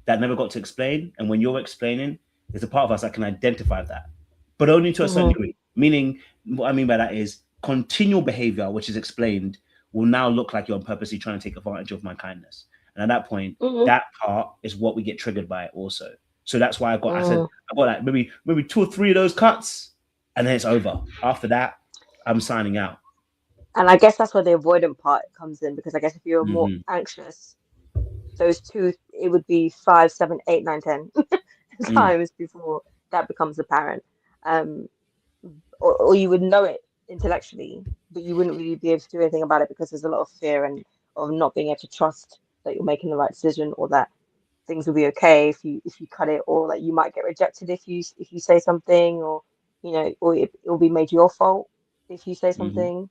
that never got to explain, and when you're explaining, there's a part of us that can identify that, but only to a certain Mm-hmm. degree. Meaning, what I mean by that is continual behavior, which is explained, will now look like you're purposely trying to take advantage of my kindness, and at that point, Mm-hmm. that part is what we get triggered by also. So that's why I said Mm. I got like maybe 2 or 3 of those cuts, and then it's over. After that, I'm signing out. And I guess that's where the avoidant part comes in, because I guess if you're more Hmm. anxious, those two, it would be 5, 7, 8, 9, 10 Mm. times before that becomes apparent. Um, or you would know it intellectually, but you wouldn't really be able to do anything about it because there's a lot of fear and of not being able to trust that you're making the right decision, or that things will be okay if you cut it, or that you might get rejected if you say something, or or it'll be made your fault if you say Hmm. something.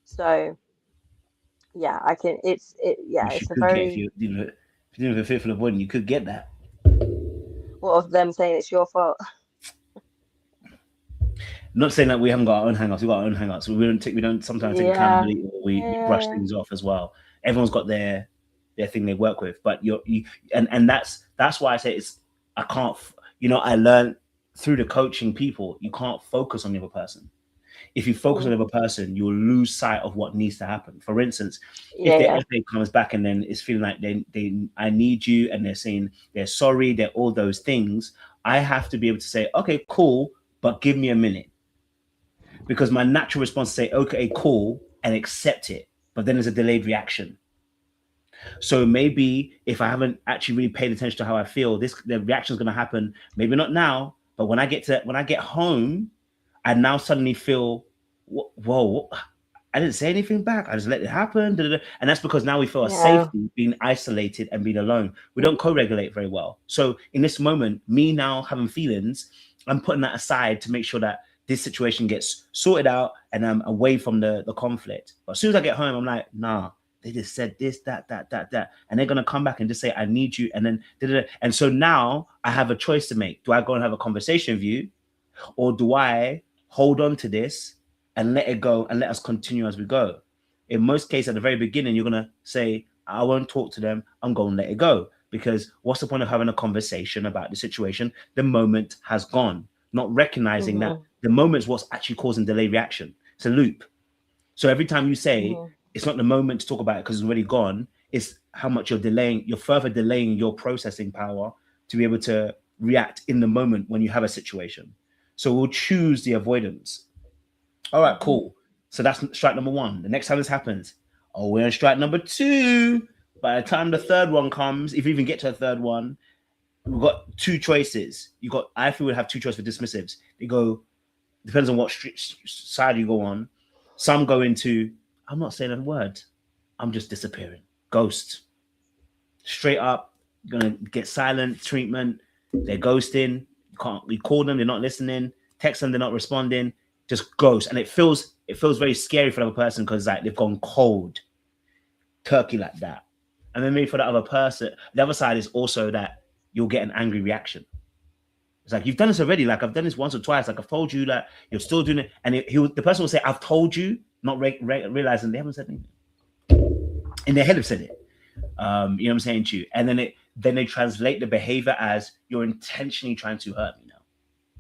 So yeah, I can. Yeah, Which you it's a could get if very, if you're doing a fearful avoidance, you could get that. what of them saying it's your fault. Not saying that we haven't got our own hangouts. We've got our own hangouts. We don't sometimes take Yeah, accountability, or we brush yeah, things off as well. Everyone's got their thing they work with, but and that's why I say it's I can't. I learned through the coaching people, you can't focus on the other person. If you focus on mm, the other person, you will lose sight of what needs to happen. For instance, if yeah, the yeah. FA comes back and then it's feeling like they I need you, and they're saying they're sorry, they're all those things, I have to be able to say, okay, cool, but give me a minute, because my natural response is say, okay, cool, and accept it. But then there's a delayed reaction. So maybe if I haven't actually really paid attention to how I feel, the reaction is going to happen. Maybe not now, but when I get home, I now suddenly feel, whoa, I didn't say anything back. I just let it happen. Da, da, da. And that's because now we feel a Yeah. safety being isolated and being alone. We don't co-regulate very well. So in this moment, me now having feelings, I'm putting that aside to make sure that this situation gets sorted out and I'm away from the conflict. But as soon as I get home, I'm like, nah, they just said this, that. And they're gonna come back and just say, I need you. And then da, da, da. And so now I have a choice to make. Do I go and have a conversation with you? Or do I hold on to this and let it go and let us continue as we go? In most cases, at the very beginning, you're going to say, I won't talk to them. I'm going to let it go. Because what's the point of having a conversation about the situation? The moment has gone, not recognizing that Mm-hmm. the moment's what's actually causing delayed reaction. It's a loop. So every time you say Mm-hmm. it's not the moment to talk about it because it's already gone, it's how much you're further delaying your processing power to be able to react in the moment when you have a situation. So we'll choose the avoidance. All right, Mm-hmm. cool. So that's strike number one. The next time this happens, oh, we're on strike number two. By the time the third one comes, if you even get to a third one, we've got two choices. I feel we have two choices for dismissives. They go, depends on what side you go on. Some go into, I'm not saying a word. I'm just disappearing. Ghost. Straight up, you're gonna get silent treatment. They're ghosting. We call them, they're not listening. Text them, they're not responding. Just ghost. And it feels very scary for the other person because like they've gone cold, turkey like that. And then maybe for the other person, the other side is also that you'll get an angry reaction. It's like you've done this already. Like I've done this once or twice. Like I've told you that you're still doing it, and the person will say, "I've told you," not realizing they haven't said anything. In their head, have said it. You know what I'm saying to you, and then they translate the behavior as you're intentionally trying to hurt me now.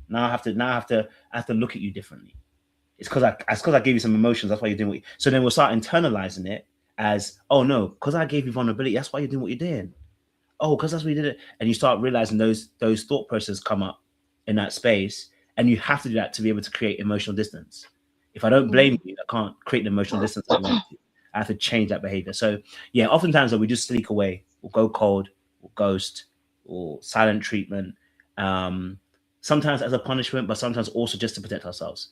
Now I have to look at you differently. It's because I gave you some emotions. That's why you're doing what. So then we'll start internalizing it as, oh no, because I gave you vulnerability. That's why you're doing what you're doing. Oh, because that's what you did it. And you start realizing those thought processes come up in that space, and you have to do that to be able to create emotional distance. If I don't blame you, I can't create the emotional distance I want to. I have to change that behavior. So yeah, oftentimes though, we just sneak away. We'll go cold, we'll ghost, or silent treatment, sometimes as a punishment, but sometimes also just to protect ourselves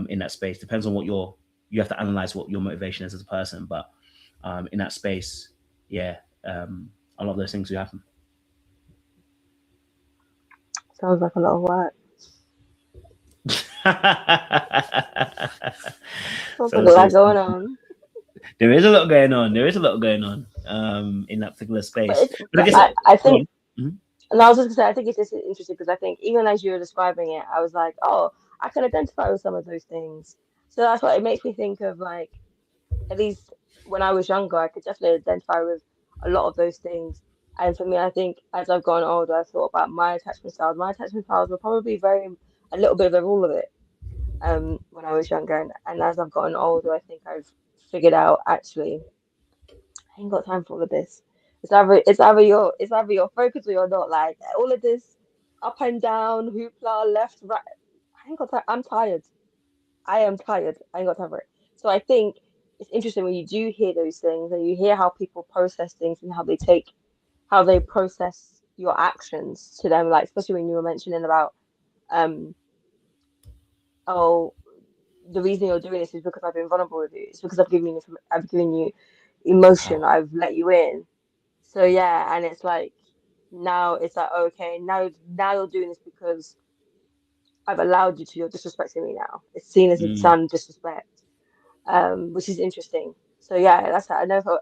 in that space. Depends on what you have to analyze what your motivation is as a person, but in that space, yeah, a lot of those things do happen. Sounds like a lot of work. Sounds like a lot going on. There is a lot going on. There is a lot going on in that particular But space. it's, But I but guess, I go think, on. Mhm. and I was just gonna say, I think it's just interesting because I think even as you were describing it, I was like, oh, I can identify with some of those things. So that's what it makes me think of, like, at least when I was younger, I could definitely identify with a lot of those things. And for me, I think as I've gone older, I've thought about my attachment styles. My attachment styles were probably very a little bit of all of it when I was younger, and as I've gotten older, I think I've figured out actually I ain't got time for all of this. It's either you're focused or you're not. Like all of this up and down, hoopla, left, right. I ain't got time. I'm tired. I am tired. I ain't got time for it. So I think it's interesting when you do hear those things and you hear how people process things and how they process your actions to them. Like especially when you were mentioning about um oh the reason you're doing this is because I've been vulnerable with you. It's because I've given you emotion. Power. I've let you in. So yeah, and it's like now it's like okay, now you're doing this because I've allowed you to. You're disrespecting me now. It's seen as a Mm, son disrespect, which is interesting. So yeah, I never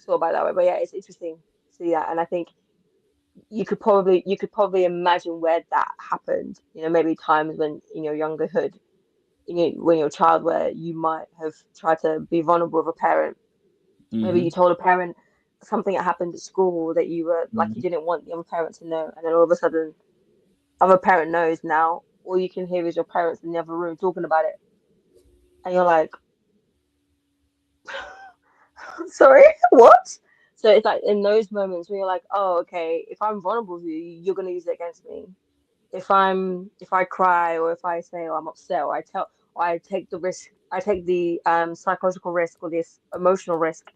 thought about it that way, but yeah, it's interesting to see that, and I think you could probably imagine where that happened. You know, maybe times when in your younger hood, when you're a child, where you might have tried to be vulnerable with a parent. Maybe you hmm told a parent something that happened at school that you were like you didn't want the other parent to know, and then all of a sudden, other parent knows now. All you can hear is your parents in the other room talking about it, and you're like, sorry, what? So it's like in those moments when you're like, oh, okay, if I'm vulnerable with you, you're gonna use it against me. If I cry or if I say, oh, I'm upset, or I take the risk, I take the psychological risk or this emotional risk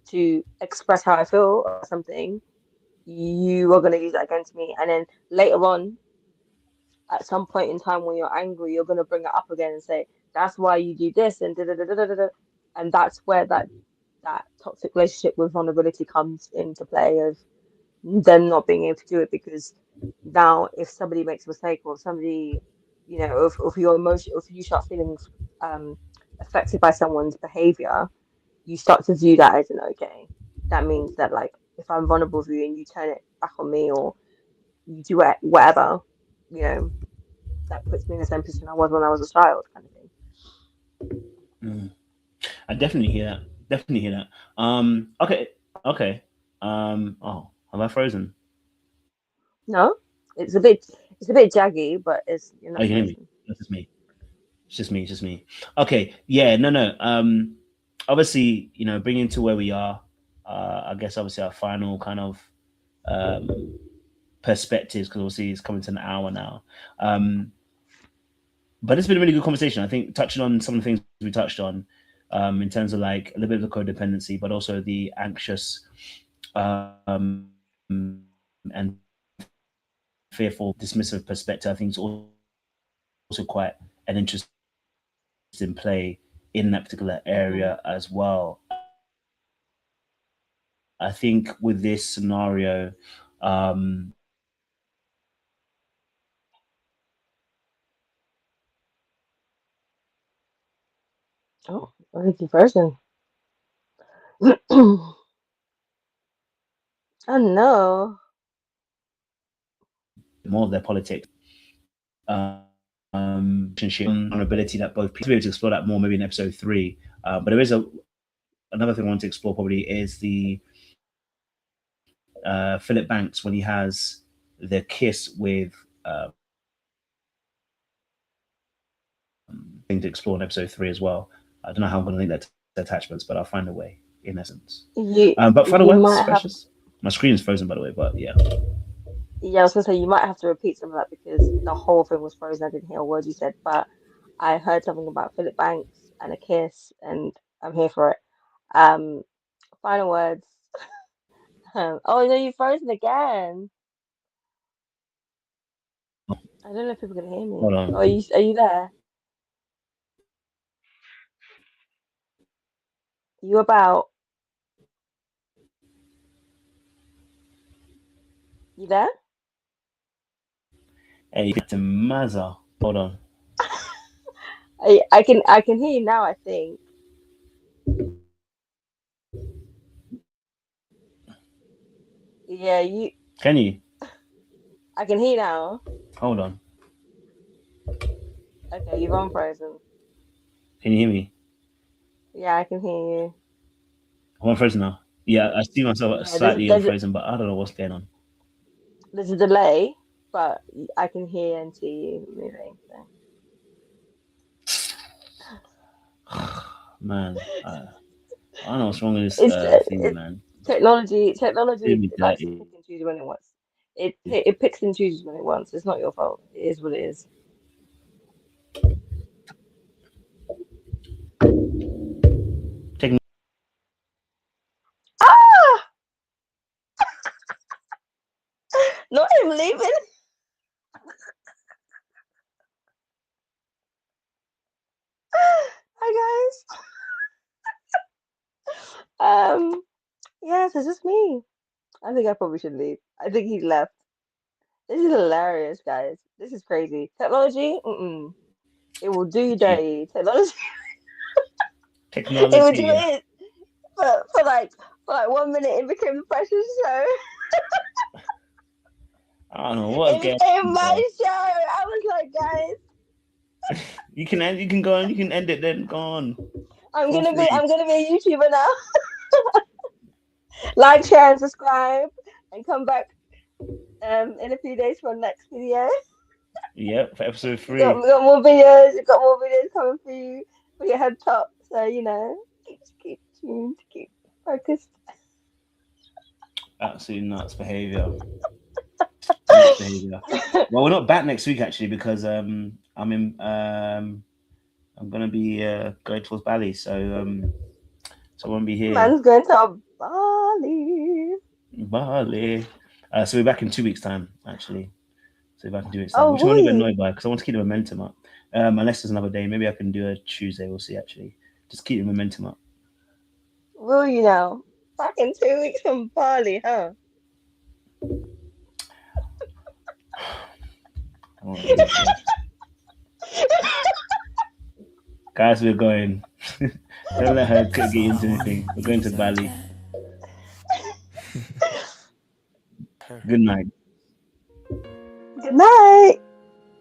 to express how I feel or something, you are gonna use that against me. And then later on, at some point in time when you're angry, you're gonna bring it up again and say, that's why you do this and da da da da da da. And that's where that toxic relationship with vulnerability comes into play of them not being able to do it because now if somebody makes a mistake or somebody, if your emotion, if you start feeling um affected by someone's behavior, you start to view that as an okay. That means that like if I'm vulnerable with you and you turn it back on me or you do whatever, you know, that puts me in the same position I was when I was a child, kind of thing. mm. I definitely hear that. Definitely hear that. Okay, okay. Oh, have I frozen? No, it's a bit jaggy, but it's you're Oh, not you can hear me. frozen. That's just me. It's just me. It's just me. Okay. Yeah. No. No. Obviously, bringing to where we are. I guess obviously our final kind of um perspectives because obviously it's coming to an hour now. Um, but it's been a really good conversation. I think touching on some of the things we touched on, in terms of like a little bit of the codependency, but also the anxious and fearful, dismissive perspective. I think it's also quite an interesting play in that particular Hmm. area as well. I think with this scenario, um, Oh, I think you're frozen. Oh no. more of their politics, relationship, vulnerability that both people be able to explore that more maybe in episode three. But there is another thing I want to explore probably is the Philip Banks when he has the kiss with thing to explore in episode three as well. I don't know how I'm going to link that to attachments, but I'll find a way in essence. You But final you words, might have precious. My screen is frozen by the way, but yeah. yeah, I was gonna say you might have to repeat some of that because the whole thing was frozen. I didn't hear a word you said, but I heard something about Philip Banks and a kiss, and I'm here for it. Um, Final words. Oh no, you frozen again. I don't know if people can hear me. Hold on. Oh, are you there? You about? You there? Hey, it's a mazza. Hold on. I can hear you now, I think. Yeah, Can you? I can hear you now. Hold on. Okay, you've unfrozen. Can you hear me? Yeah, I can hear you. I'm unfrozen now. Yeah, I see myself Yeah, slightly unfrozen, but I don't know what's going on. there's a delay, but I can hear and see you moving. So. Man, I don't know what's wrong with this thing, It's man. technology. Doing Technology me likes to dirty. pick and choose when it wants. It picks and chooses when it wants. It's not your fault. It is what it is. Techn- Ah, not him leaving. Hi guys. Yes, it's just me. I think I probably should leave. I think he left. This is hilarious, guys. This is crazy. Technology, it will do you dirty. Technology, it will do Technology. it for like 1 minute. It became the fashion show. I don't know what's going In on, my bro. show, I was like, guys, You can end. You can go on. You can end it. Then go on. Feel free. I'm gonna be a YouTuber now. Like, share, and subscribe, and come back in a few days for the next video. Yep, for episode We 3. got more videos. We got more videos coming for you for your head top. So keep tuned, keep focused. Absolutely nuts behavior. Nuts behavior. Well, we're not back next week actually because I'm gonna be going towards Bali, so I won't be here. Man's going to Bali. Bali. So we're back in 2 weeks' time, actually. So we're back in 2 weeks' time, Oh, which I'm a will little bit you? annoyed by because I want to keep the momentum up. Unless there's another day, maybe I can do a Tuesday. We'll see. Actually, just keep the momentum up. Will you now? Back in 2 weeks from Bali, huh? I won't do it, bro. Guys, we're going. Don't let her get into anything. We're going to Bali. Good night. Good night.